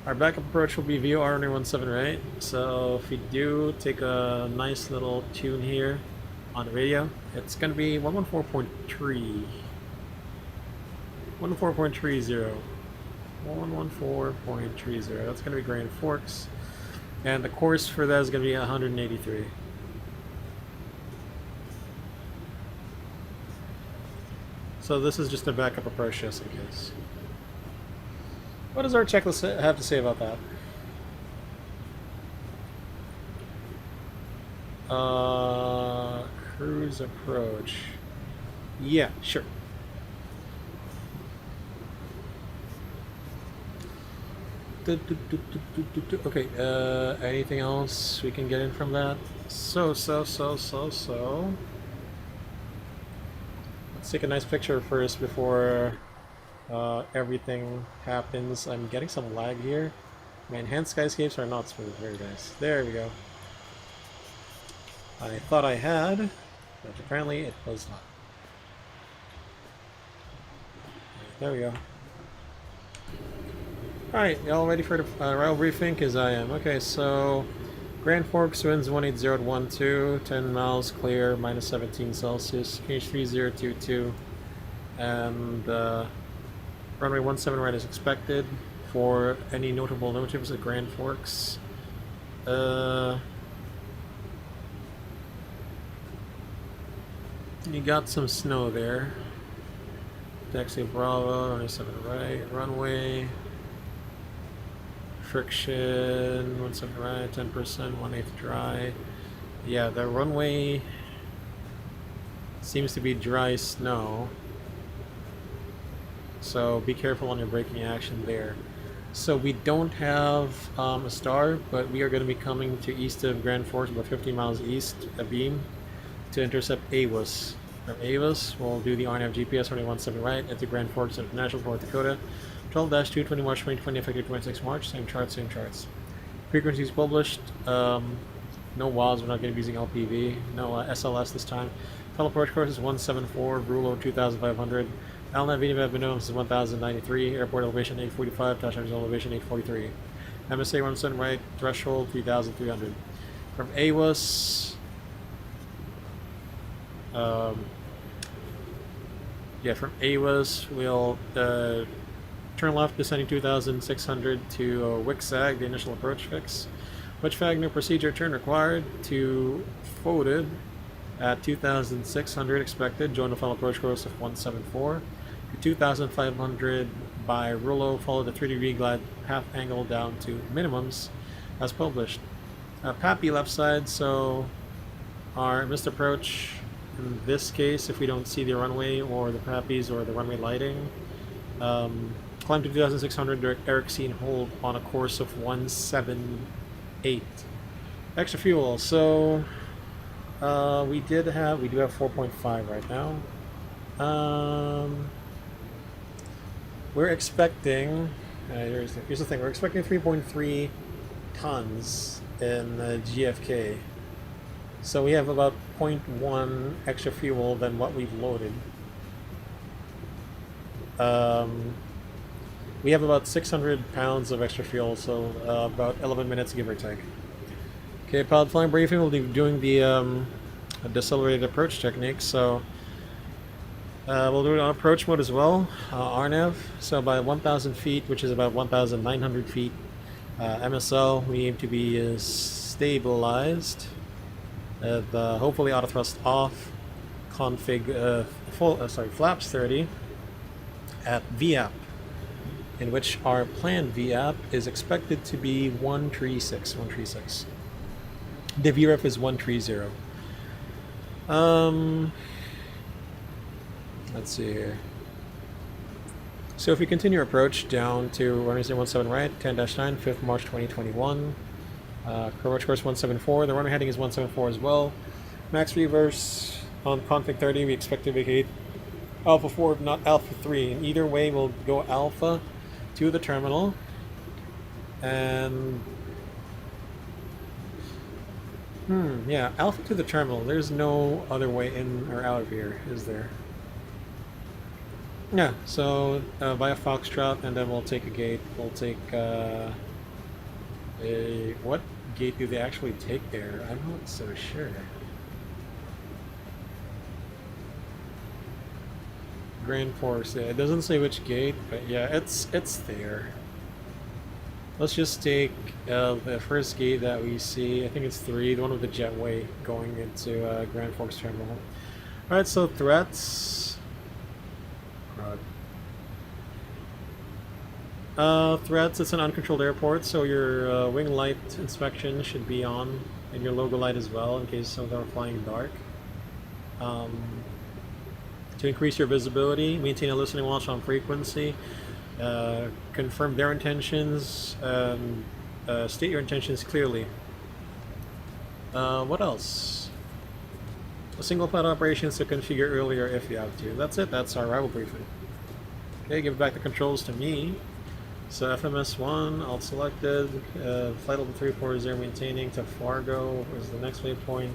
Our backup approach will be via RNA17, right? So if we do take a nice little tune here on the radio, it's gonna be 114.3. 114.30. 114.30. That's gonna be Grand Forks. And the course for that is gonna be 183. So this is just a backup approach just in case. What does our checklist have to say about that? Cruise approach. Yeah, sure. Okay, anything else we can get in from that? So. Let's take a nice picture first before everything happens. I'm getting some lag here. My enhanced skyscapes are not smooth. Very nice. There we go. I thought I had, but apparently it was not. There we go. Alright, y'all ready for the arrival briefing? Because I am. Okay, so Grand Forks winds 180 at 12, 10 miles clear, minus 17 Celsius, KH3022, and runway 17 right is expected for any notable notices at Grand Forks. You got some snow there. Taxi Bravo, runway 7 right, runway. Friction, 17 right, 10%, 1/8 dry. Yeah, the runway seems to be dry snow. So be careful on your braking action there. So we don't have a star, but we are going to be coming to east of Grand Forks, about 50 miles east, a beam, to intercept AWUS. From AWUS, we'll do the RNAV GPS runway 17 right into Grand Forks International, North Dakota. 12-220 March 2020, effective 26 March. Same charts. Frequencies published. No WAS. We're not going to be using LPV. No SLS this time. Final approach course is 174. Rulo 2,500. LNAV VNAV minimums is 1,093. Airport elevation 845. Touchdown elevation 843. MSA 17 right. Threshold 3,300. From AWUS. From AWUS we'll turn left, descending 2,600 to Wixag, the initial approach fix. Wixag, no procedure turn required to forwarded at 2,600 expected. Join the final approach course of 174 to 2,500 by Rulo. Follow the 3-degree glide path angle down to minimums as published. Pappy left side, so our missed approach in this case, if we don't see the runway or the Pappies or the runway lighting. Climb to 2,600 direct Ericsson hold on a course of 178. Extra fuel. So we do have 4.5 right now. We're expecting. Here's the thing. We're expecting 3.3 tons in GFK. So we have about 0.1 extra fuel than what we've loaded. We have about 600 pounds of extra fuel, so about 11 minutes give or take. Okay, pilot flying briefing. We'll be doing the decelerated approach technique, so we'll do it on approach mode as well, RNAV. So by 1,000 feet, which is about 1,900 feet, MSL, we aim to be stabilized. Hopefully auto thrust off, config flaps 30 at VAP, in which our planned VAP is expected to be 136. The VREF is 130. Let's see here. So if we continue our approach down to runway 017 right, 10-9, 5th March 2021. Approach course 174. The runway heading is 174 as well. Max reverse on config 30. We expect to vacate Alpha 4, not Alpha 3. And either way, we'll go Alpha to the terminal. And yeah, Alpha to the terminal. There's no other way in or out of here, is there? Yeah, so via Foxtrot, and then we'll take a gate. We'll take what gate do they actually take there? I'm not so sure. Grand Forks. Yeah, it doesn't say which gate, but yeah, it's there. Let's just take the first gate that we see. I think it's 3, the one with the jetway going into Grand Forks Terminal. All right, so threats. Threats, it's an uncontrolled airport, so your wing light inspection should be on, and your logo light as well, in case some of them are flying dark. To increase your visibility, maintain a listening watch on frequency, confirm their intentions, state your intentions clearly. What else? A single flight operations to configure earlier if you have to. That's it, that's our arrival briefing. Okay, give back the controls to me. So FMS1, alt selected, flight level 340 maintaining to Fargo is the next waypoint.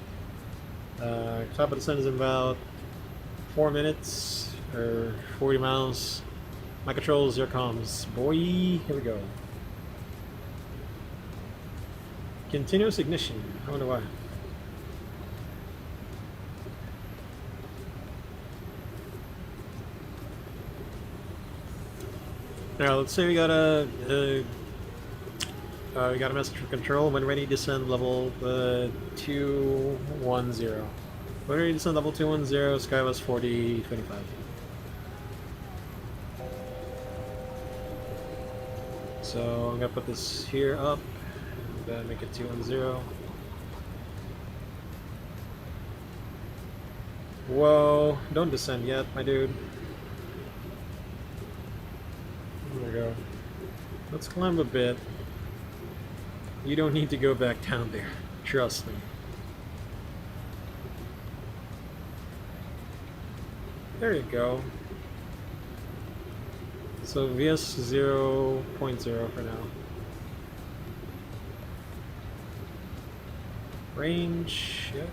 Top of descent is in about 4 minutes, or 40 miles. My controls, your comms. Boy, here we go. Continuous ignition, I wonder why. Now let's say we got a message from control. When ready, descend level 210. When ready, descend level 210. SkyWest 4025. So I'm gonna put this here up and make it 210. Whoa! Don't descend yet, my dude. There we go. Let's climb a bit. You don't need to go back down there. Trust me. There you go. So VS 0.0 for now. Range, yep.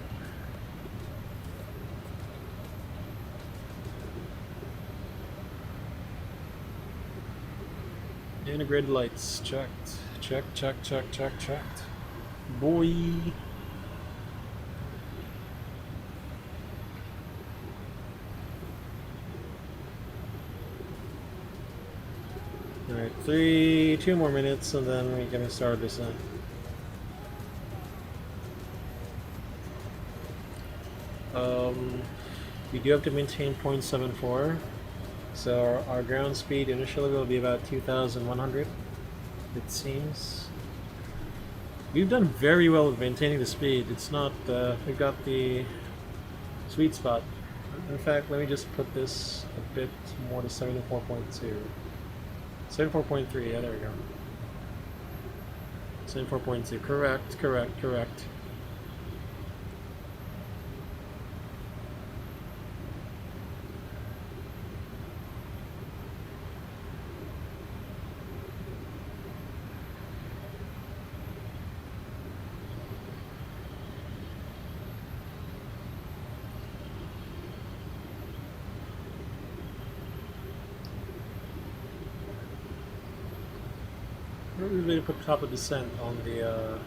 Integrated lights, checked. Checked. Boy. Alright, 2 more minutes and then we're gonna start descent. We do have to maintain 0.74. So our ground speed initially will be about 2,100, it seems. We've done very well with maintaining the speed. It's not, we've got the sweet spot. In fact, let me just put this a bit more to 74.2. 74.3, yeah, there we go. 74.2, correct. We really put top of descent on the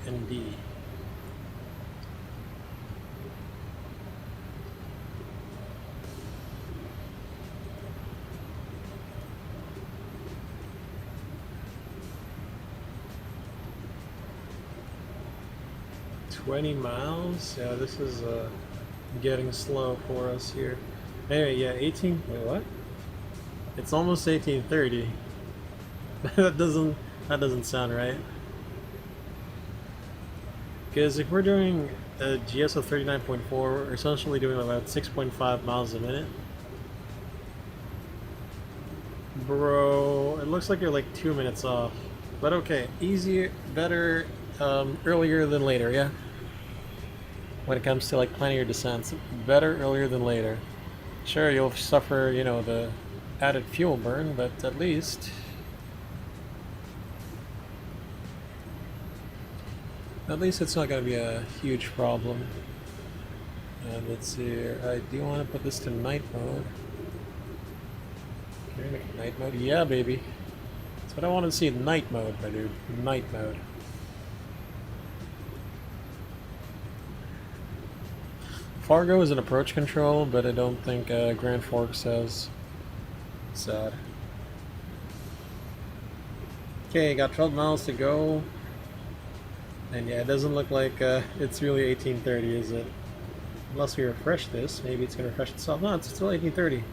ND. $20 miles? Yeah, this is getting slow for us here. Anyway, yeah, 18. Wait, what? It's almost 1830. that doesn't sound right. Because if we're doing a GS of 39.4, we're essentially doing about 6.5 miles a minute. Bro, it looks like you're like 2 minutes off. But okay, easier, better, earlier than later, yeah? When it comes to like planning your descents, better earlier than later. Sure, you'll suffer, you know, the added fuel burn, but at least it's not going to be a huge problem. Let's see here. I do want to put this to night mode. Can we make it night mode? Yeah, baby. That's what I want to see in night mode, my dude. Night mode. Fargo is an approach control, but I don't think Grand Forks has. Sad. Okay, got 12 miles to go. And yeah, it doesn't look like it's really 1830, is it? Unless we refresh this, maybe it's going to refresh itself. No, it's still 1830.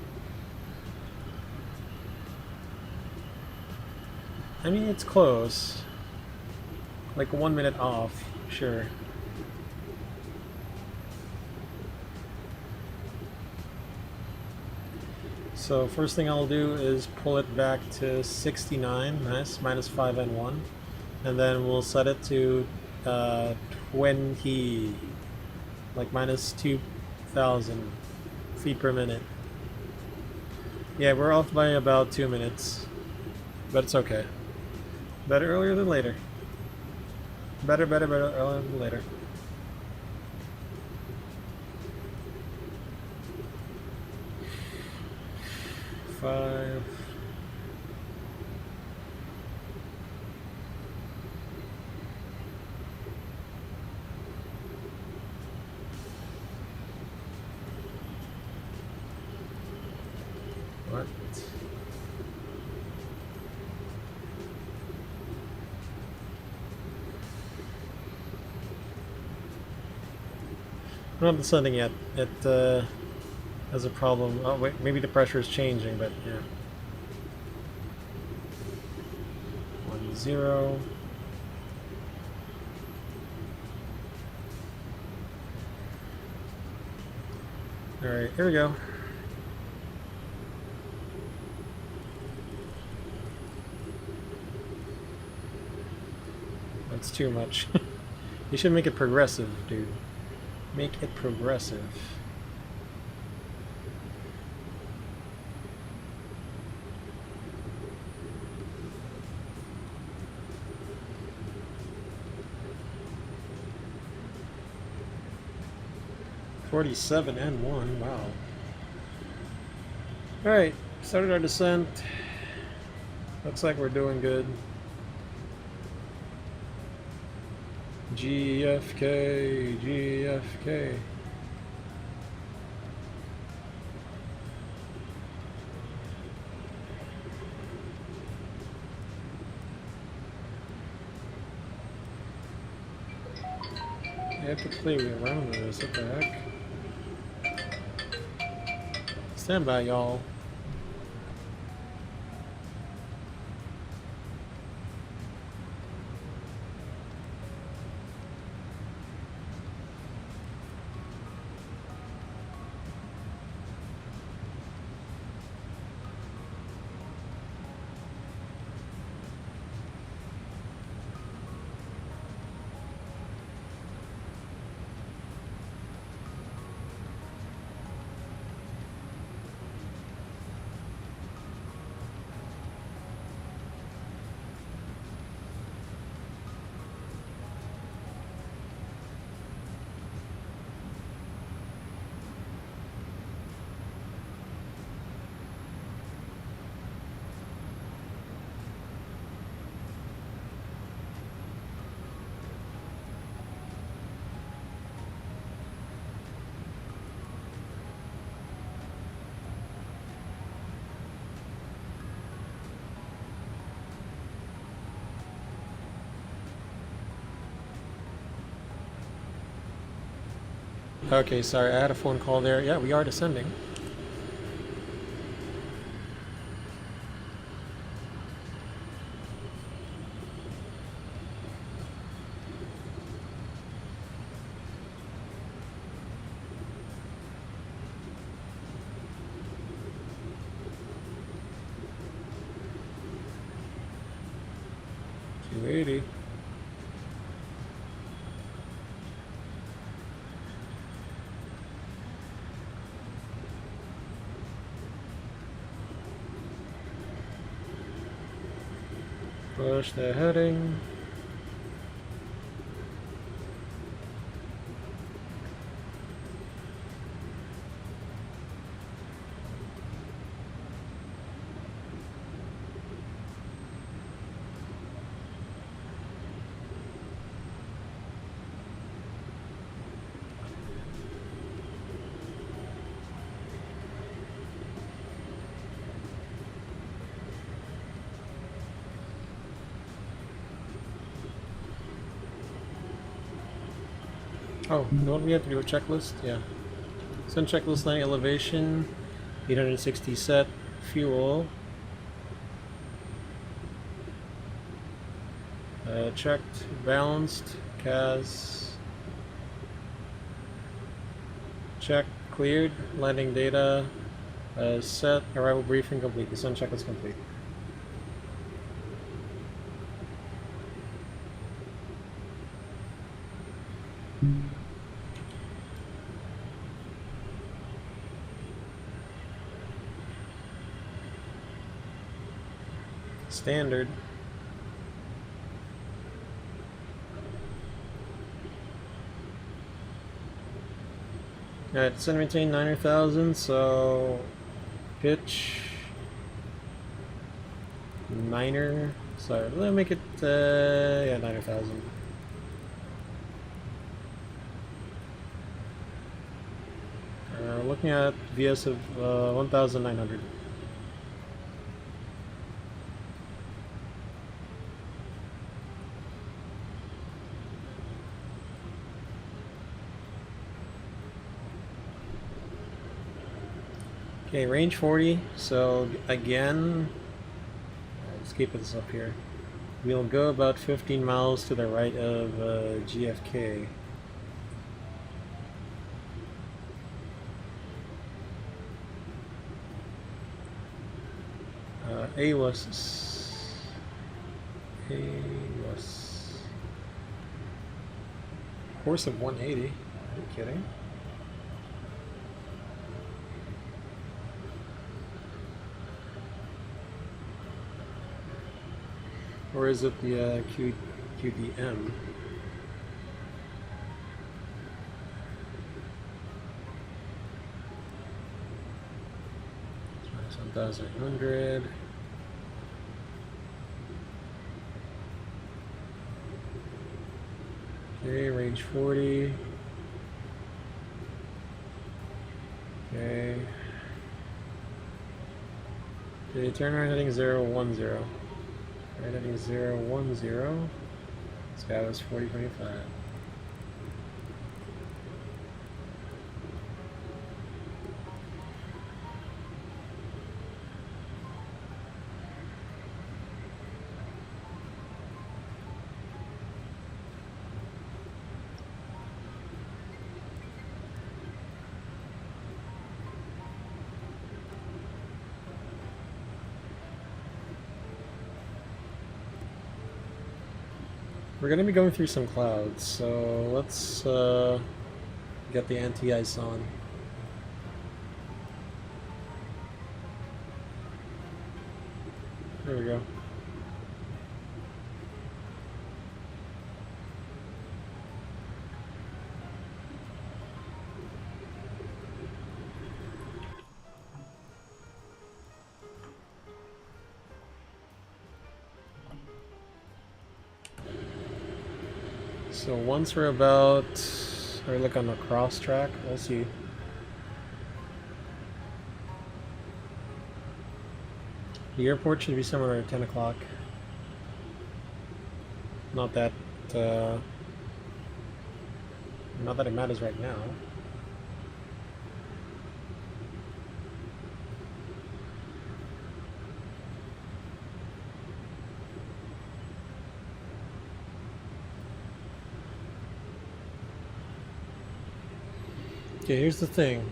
I mean, it's close. Like 1 minute off, sure. So first thing I'll do is pull it back to 69, nice, minus 5N1. And then we'll set it to 20, like minus 2,000 feet per minute. Yeah, we're off by about 2 minutes, but it's okay. Better earlier than later. Better earlier than later. Five. What? I'm not descending yet. It has a problem. Oh wait, maybe the pressure is changing, but yeah. 1-0. All right, here we go. That's too much. You should make it progressive, dude. Make it progressive. (47N1), wow. Alright, started our descent. Looks like we're doing good. GFK, GFK. I have to play around with this, what the heck? Stand by, y'all. Okay, sorry, I had a phone call there. Yeah, we are descending. $280. Push the heading. Oh, don't we have to do a checklist? Yeah. Send checklist landing elevation, 860 set, fuel. Checked, balanced, CAS. Check, cleared, landing data, set, arrival briefing complete. The send checklist complete. Standard. Alright, center maintain 9,000, so pitch 9er. Sorry, let me make it yeah, 9,000. Looking at VS of 1,900. Okay, range 40, so again, let's keep this up here. We'll go about 15 miles to the right of GFK. AWAS. Course of 180. Are you kidding? Or is it the QDM? So 1,100. Okay, range 40. Okay. Okay, turn around heading 010. Right heading 010. SkyWest 4025. We're going to be going through some clouds, so let's get the anti-ice on. There we go. So once we're about, or look on the cross track, we'll see. The airport should be somewhere at 10 o'clock. Not that it matters right now. Okay, here's the thing.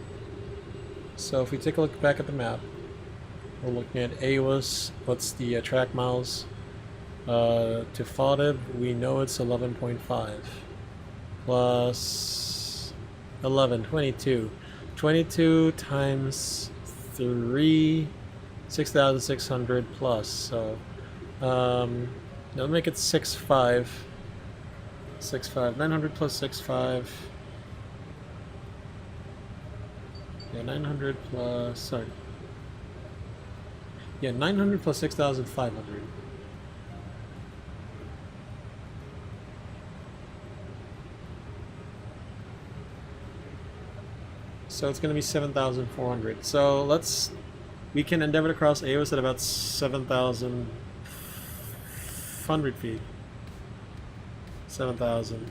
So if we take a look back at the map, we're looking at AWS. What's the track miles? To FODIB, we know it's 11.5 plus 11, 22. 22 times 3, 6,600 plus. So that'll make it 6.5. 6.5. 900 plus 6.5. Yeah, 900 plus. Sorry. Yeah, 900 plus 6,500. So it's going to be 7,400. So we can endeavor to cross AOS at about 7,100 feet. 7,000.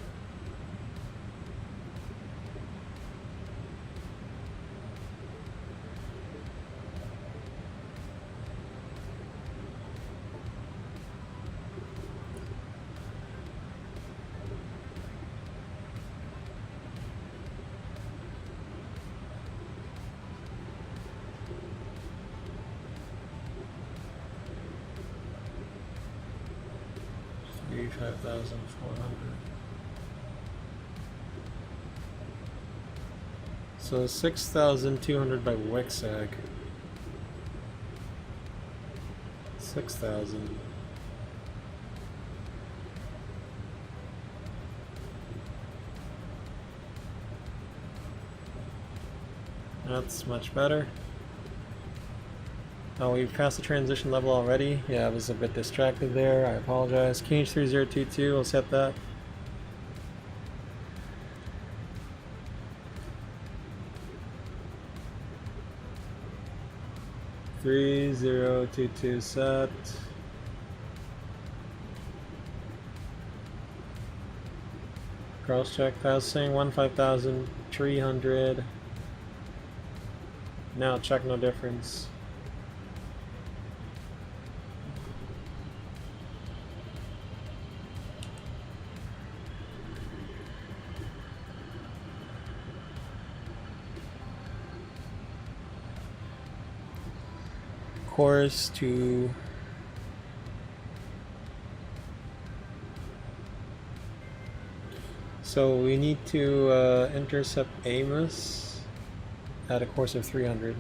So 6,200 by Wexag. 6,000. That's much better. Oh, we've passed the transition level already. Yeah, I was a bit distracted there. I apologize. KH3022, we'll set that. (3022) set. Cross check passing 15,300. Now check no difference. Course to so we need to intercept Amos at a course of 300.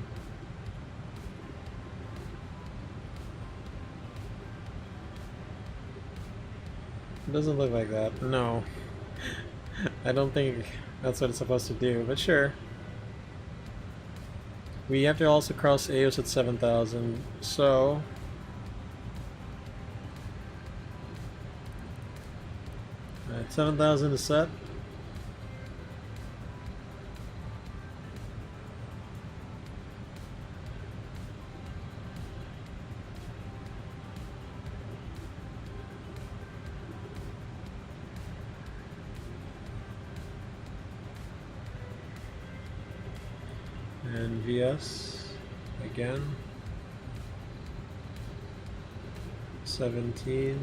It doesn't look like that. No. I don't think that's what it's supposed to do, but sure. We have to also cross AOS at 7,000, so alright, 7,000 is set. And VS again 17.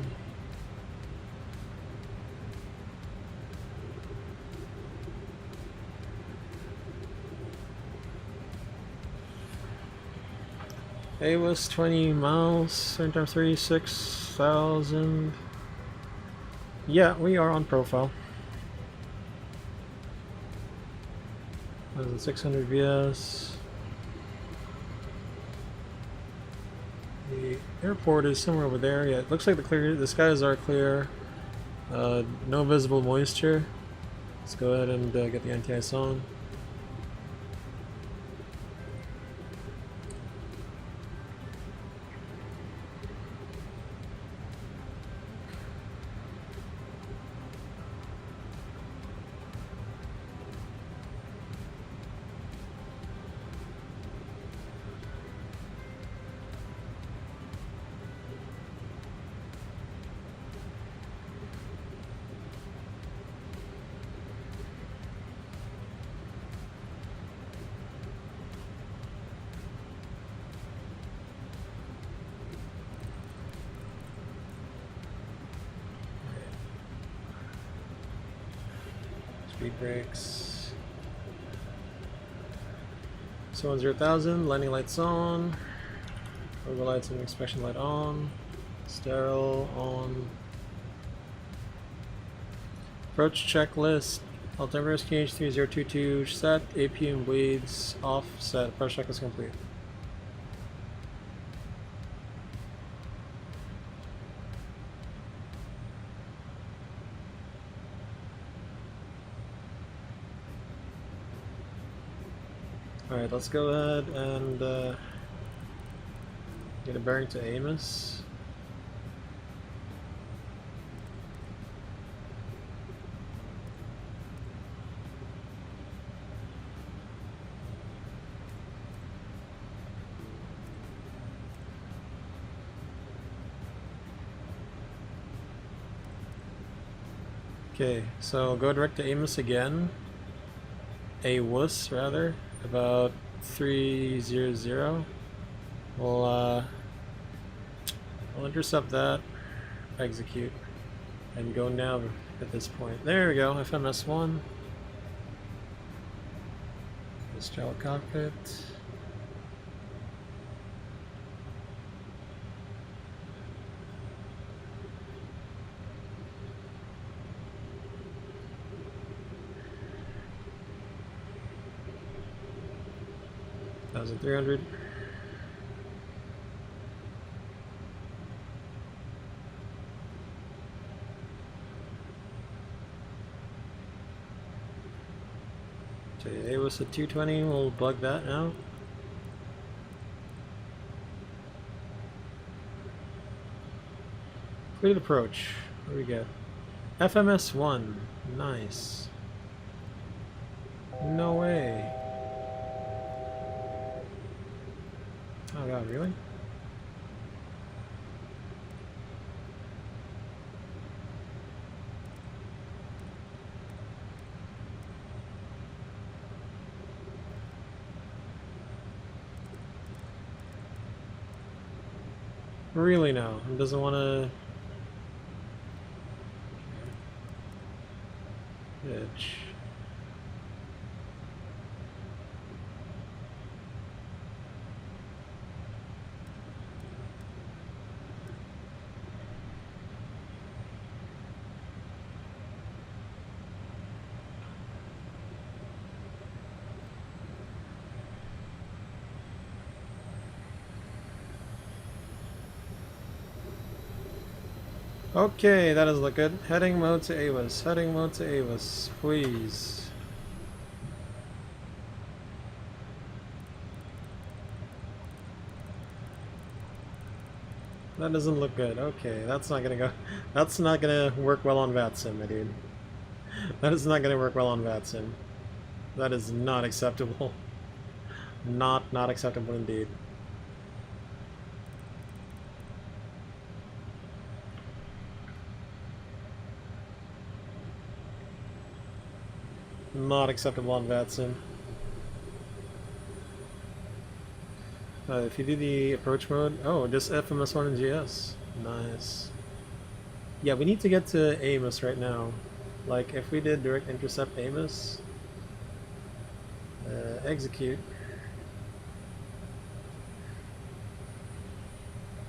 It was 20 miles, 7 times 3, 6,000. Yeah, we are on profile. 1,600 VS. The airport is somewhere over there. Yeah, it looks like the skies are clear. No visible moisture. Let's go ahead and get the anti-ice on. Speed brakes. 210,000, landing lights on, overlay lights and inspection light on, sterile on. Approach checklist, altimeter KH3022 set, APM bleeds off, set, approach checklist complete. Alright, let's go ahead and get a bearing to Amos. Okay, so go direct to Amos again. AWUS rather, about 300. We'll intercept that, execute, and go nav at this point. There we go, FMS1. Straddle cockpit. $1,300. Okay, it was a 220. We'll bug that now. Complete approach. What do we get? FMS1. Nice. No way. Oh god, really? Really no. It doesn't want to... Bitch. Okay, that doesn't look good. Heading mode to AWUS. Heading mode to AWUS, please. That doesn't look good. Okay, that's not gonna go. That's not gonna work well on VATSIM, my dude. That is not gonna work well on VATSIM. That is not acceptable. Not acceptable indeed. Not acceptable on VATSIM. If you do the approach mode, oh, just FMS1 and GS. Nice. Yeah, we need to get to Amos right now. Like, if we did direct intercept Amos, execute.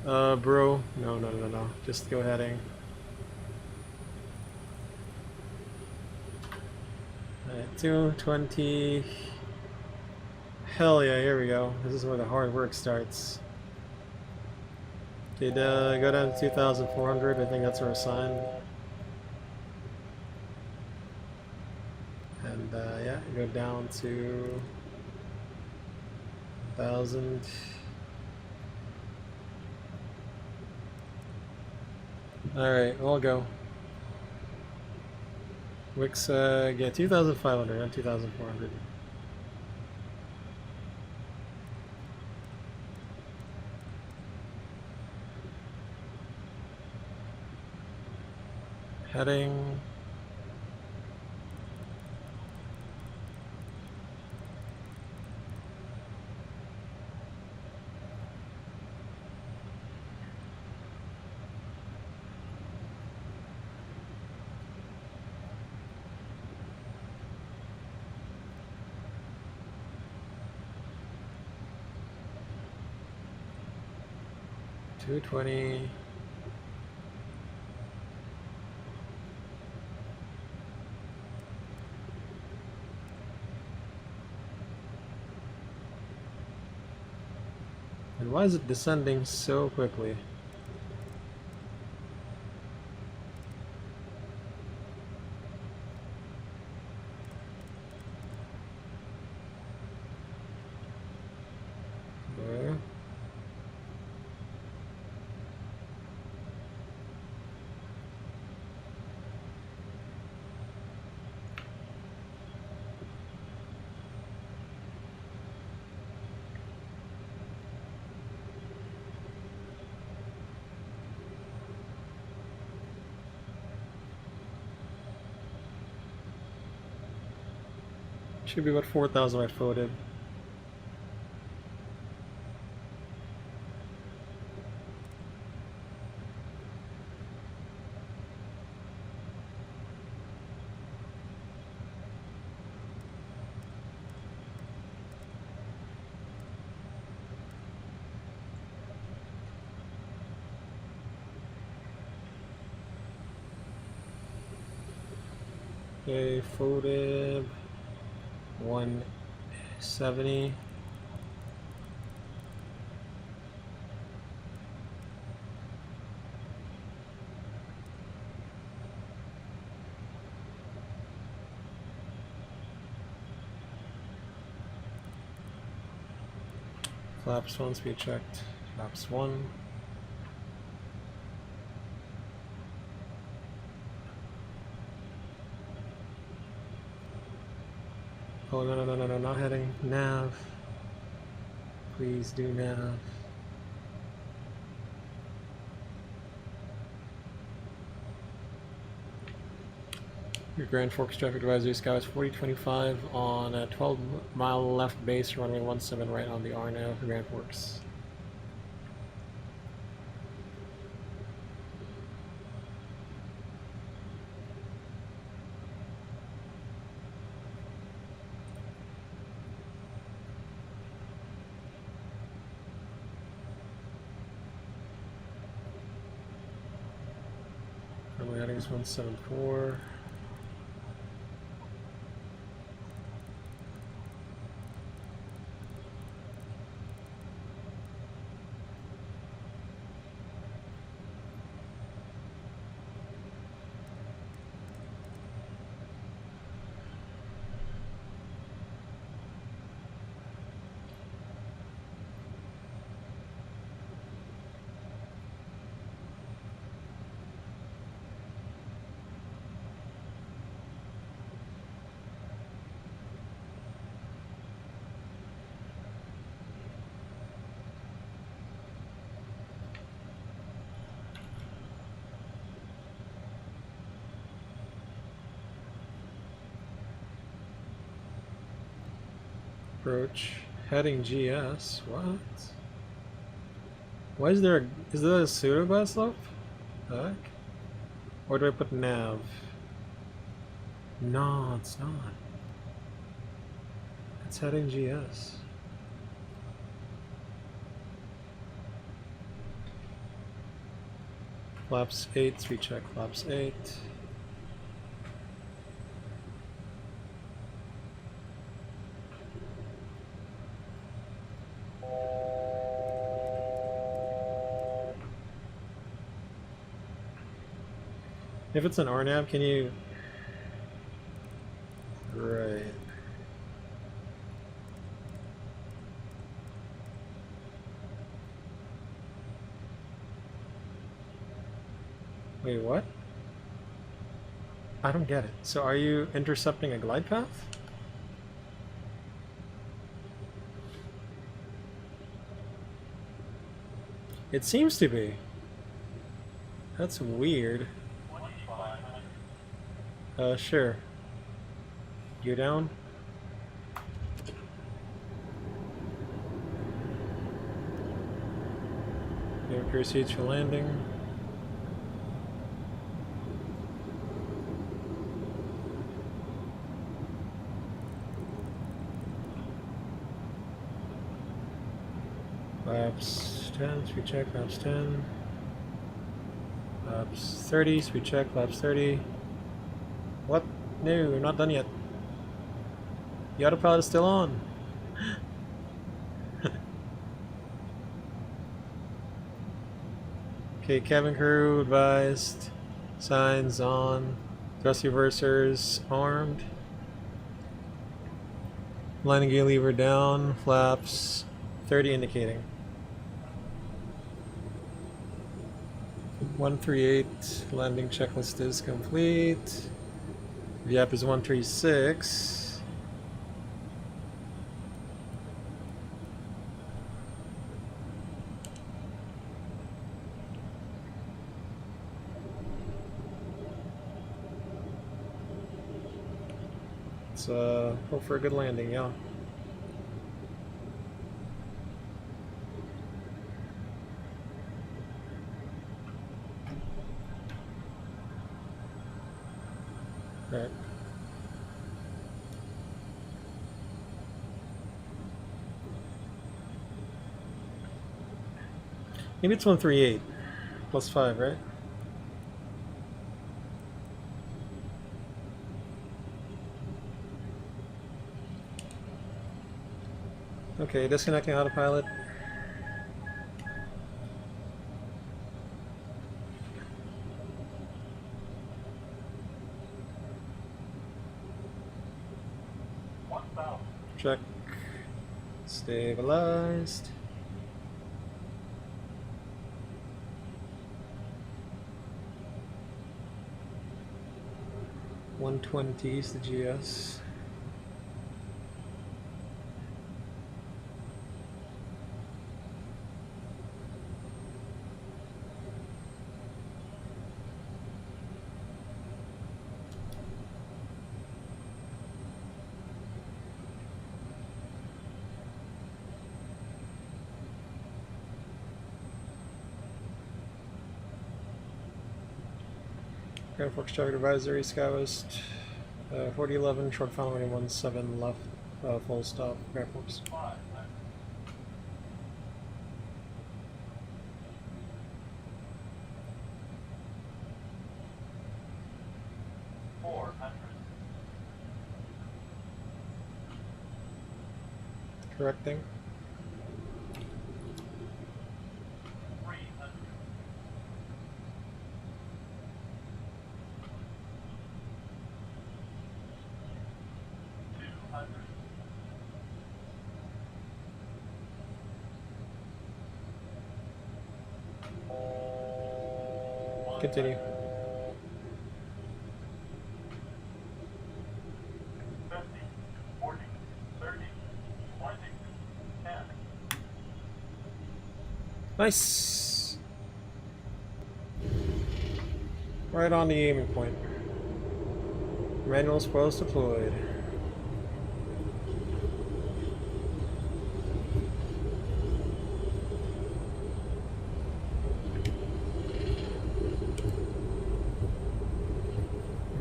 Bro, no. Just go heading. 220. Hell yeah, here we go. This is where the hard work starts. Okay, go down to 2,400. I think that's our sign. And yeah, go down to 1,000. Alright, we'll go. Wix, yeah, 2,500, not 2,400. Heading. 220. And why is it descending so quickly? Okay. Should be about 4,000 I floated. Okay, floated 170. Flaps 1 speed checked. Flaps 1. Oh no no no no no, not heading. Nav. Please do nav. Your Grand Forks traffic advisory, SkyWest 4025 on a 12-mile left base, runway 17 right on the R now for Grand Forks. Runway heading is 174. Approach. Heading GS. What? Why is there is that a pseudo glide slope? Heck? Or do I put nav? No, it's not. It's heading GS. Flaps 8, speed check, flaps 8. If it's an RNAV, can you... Right. Wait, what? I don't get it. So are you intercepting a glide path? It seems to be. That's weird. Sure. You down? You proceeds for landing. Flaps 10, speed check, flaps 10. Flaps 30, speed check, flaps 30. What? No, we're not done yet. The autopilot is still on. Okay, cabin crew advised. Signs on. Thrust reversers armed. Landing gear lever down. Flaps 30 indicating. 138. Landing checklist is complete. VAP is 136. Let's hope for a good landing, yeah. Right. Maybe it's 138 plus 5, right? Okay, disconnecting autopilot. Check. Stabilized. 120 is the GS. Grand Forks traffic advisory, SkyWest 4011, short final running 17 left, full stop, Grand Forks. Correcting. Continue. 50, 40, 30, 20, 10. Nice. Right on the aiming point. Manual spoils deployed.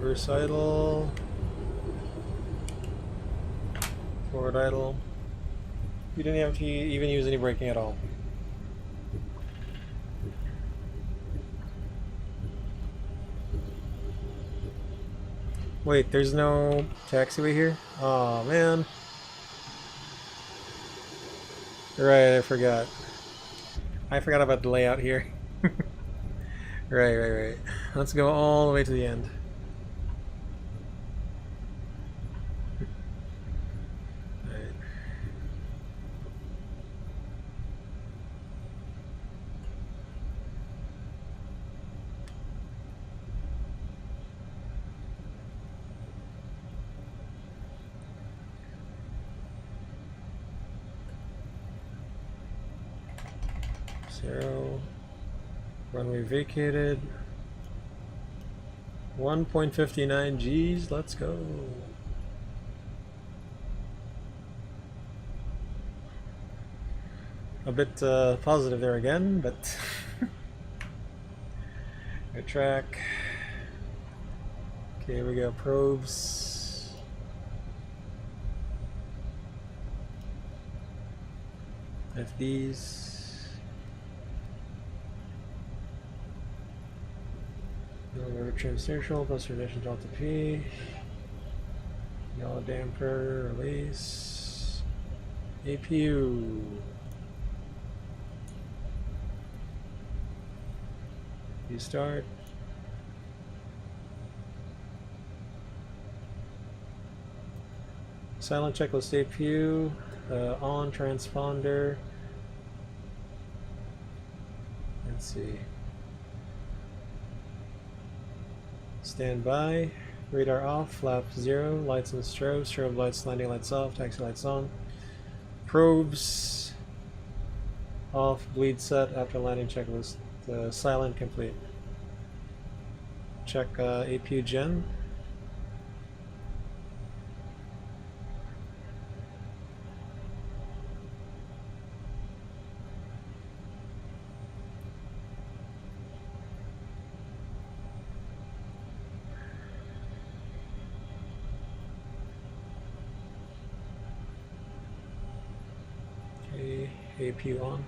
Reverse idle. Forward idle. You didn't have to even use any braking at all. Wait, there's no taxiway here? Oh man. Right, I forgot. I forgot about the layout here. Right. Let's go all the way to the end. Zero. Runway vacated. 1.59 G's. Let's go. A bit positive there again, but good track. Okay, here we go. Probes. FDs. Rotor trim's neutral, plus ignition delta P. Yellow damper, release. APU. You start. Silent checklist APU. On transponder. Let's see. Stand by. Radar off. Flap 0. Lights and strobes. Strobe lights, landing lights off. Taxi lights on. Probes off. Bleed set after landing checklist. Silent complete. Check APU gen. APU on.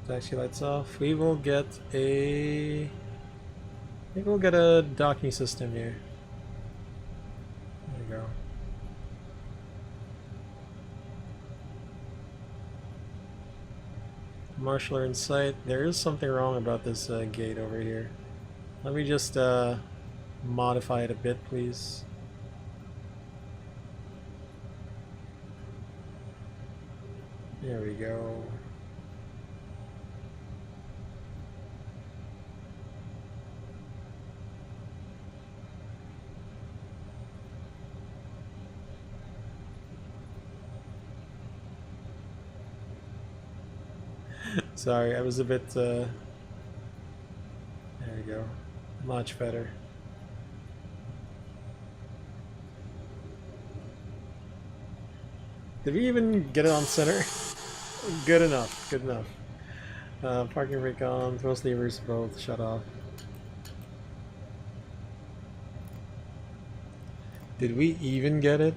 Taxi lights off. We will get a. I think we'll get a docking system here. There we go. Marshaller in sight. There is something wrong about this gate over here. Let me just modify it a bit, please. There we go. Sorry, I was a bit, there we go. Much better. Did we even get it on center? Good enough, good enough. Parking brake on, thrust levers both shut off. Did we even get it?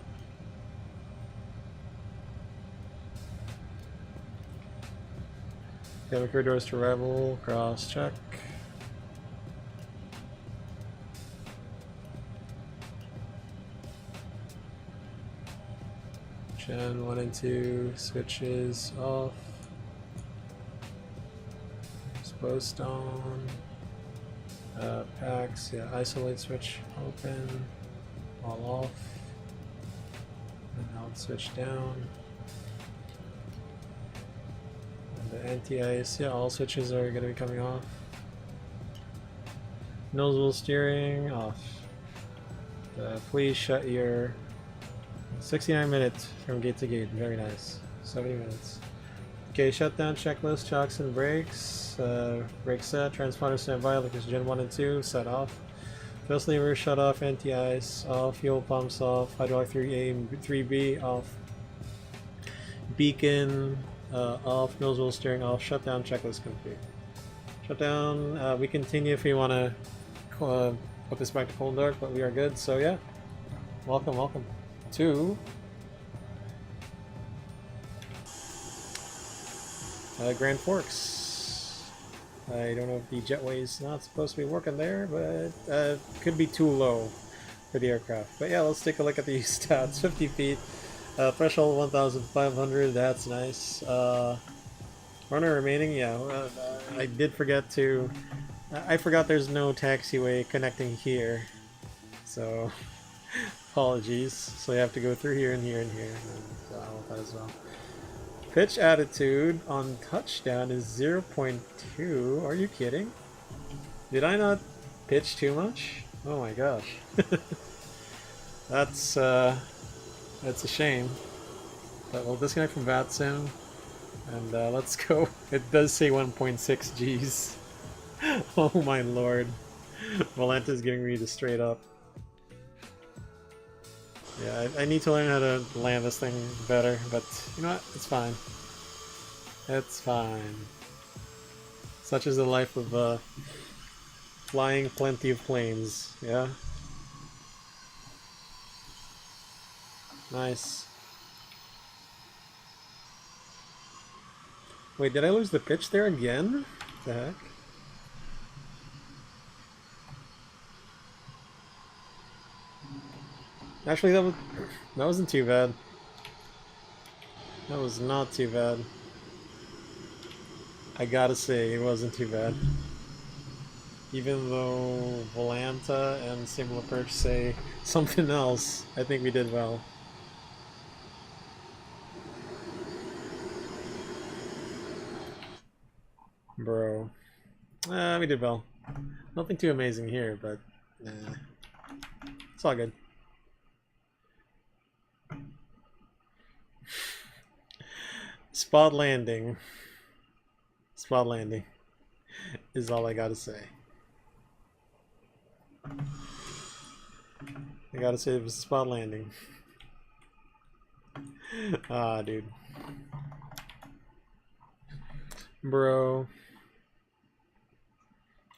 Cabin crew doors to arrival, cross check. Gen 1 and 2 switches off. Post on. Packs, yeah, isolate switch open. All off. And out switch down. And the anti-ice, yeah, all switches are going to be coming off. Nozzle steering off. Please shut your 69 minutes from gate to gate. Very nice. 70 minutes. Okay, shutdown checklist, chocks and brakes. Brake set, transponder standby, like it's Gen 1 and 2, set off. Thrust lever shut off, anti-ice off, fuel pumps off, hydraulic 3A and 3B off. Beacon off, nozzle steering off, shutdown checklist complete. Shutdown, we continue if we want to put this back to full dark, but we are good, so yeah. Welcome, welcome to Grand Forks. I don't know if the jetway is not supposed to be working there, but could be too low for the aircraft. But yeah, let's take a look at the stats. 50 feet, threshold 1,500, that's nice. Runner remaining, yeah, I did forget to, I forgot there's no taxiway connecting here, so apologies. So you have to go through here and here and here, and that as well. Pitch attitude on touchdown is 0.2. Are you kidding? Did I not pitch too much? Oh my gosh. That's a shame. But we'll disconnect from VATSIM and let's go. It does say 1.6 Gs. Oh my lord. Valenta's getting ready to straight up. Yeah, I need to learn how to land this thing better, but you know what? It's fine. It's fine. Such is the life of flying plenty of planes, yeah? Nice. Wait, did I lose the pitch there again? What the heck? Actually, that wasn't too bad. That was not too bad. I gotta say, it wasn't too bad. Even though Volanta and Stable Approach say something else, I think we did well. Bro. We did well. Nothing too amazing here, but it's all good. Spot landing. Spot landing is all I gotta say. I gotta say it was a spot landing. Ah, dude. Bro.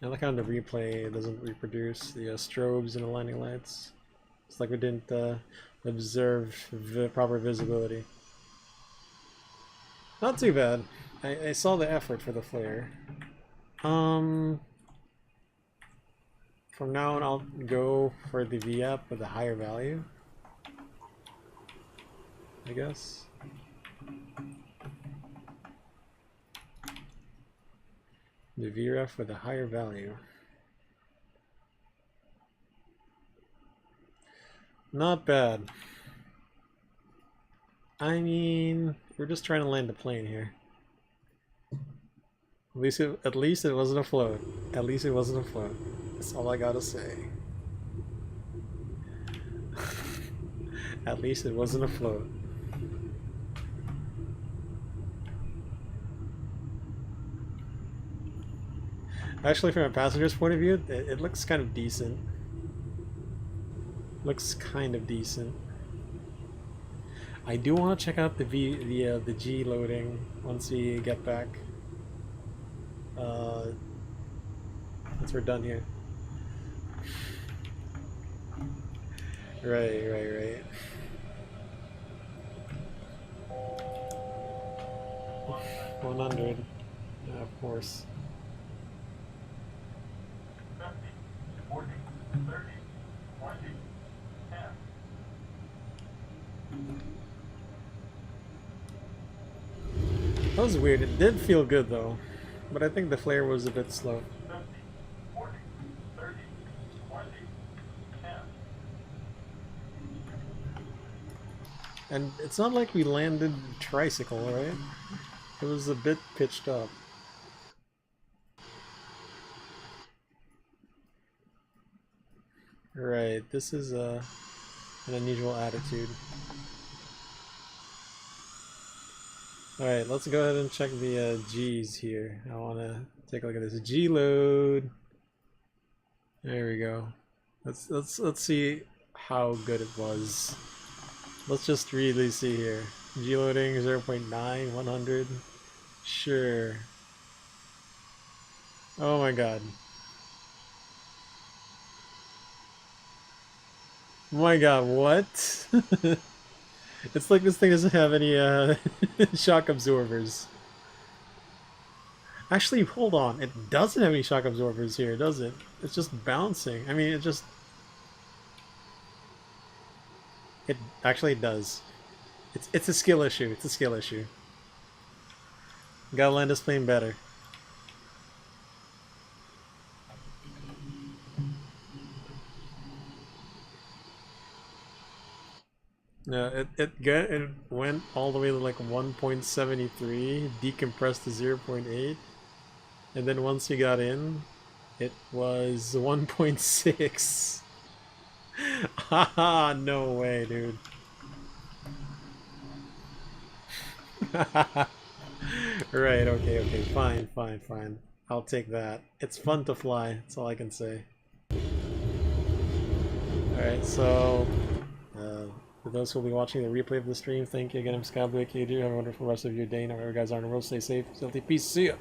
I like how in the replay it doesn't reproduce the strobes and the landing lights. It's like we didn't observe the proper visibility. Not too bad. I saw the effort for the flare. From now on I'll go for the VAP with a higher value, I guess. The VREF with a higher value. Not bad. I mean, we're just trying to land a plane here. At least it wasn't a float. At least it wasn't a float. That's all I gotta say. At least it wasn't a float. Actually, from a passenger's point of view, it looks kind of decent. Looks kind of decent. I do want to check out the G loading once we get back. Once we're done here. Right. 100. Yeah, of course. 50, 40, 30, 20, 10. That was weird. It did feel good though, but I think the flare was a bit slow. 50, 40, 30, 20, 10. And it's not like we landed tricycle, right? It was a bit pitched up. Right, this is an unusual attitude. Alright, let's go ahead and check the G's here. I want to take a look at this G load. There we go. Let's see how good it was. Let's just really see here. G loading 0.9, 100. Sure. Oh my god. My god, what? It's like this thing doesn't have any shock absorbers. Actually, hold on. It doesn't have any shock absorbers here, does it? It's just bouncing. I mean, it just... It actually does. It's a skill issue. It's a skill issue. Gotta land this plane better. No, it went all the way to like 1.73, decompressed to 0.8, and then once you got in, it was 1.6. Haha, no way, dude. Right, okay, fine. I'll take that. It's fun to fly, that's all I can say. Alright, so... for those who will be watching the replay of the stream, thank you again. I'm SkyBloo. Have a wonderful rest of your day. Now, wherever you guys are in the world, stay safe, healthy, peace. See ya.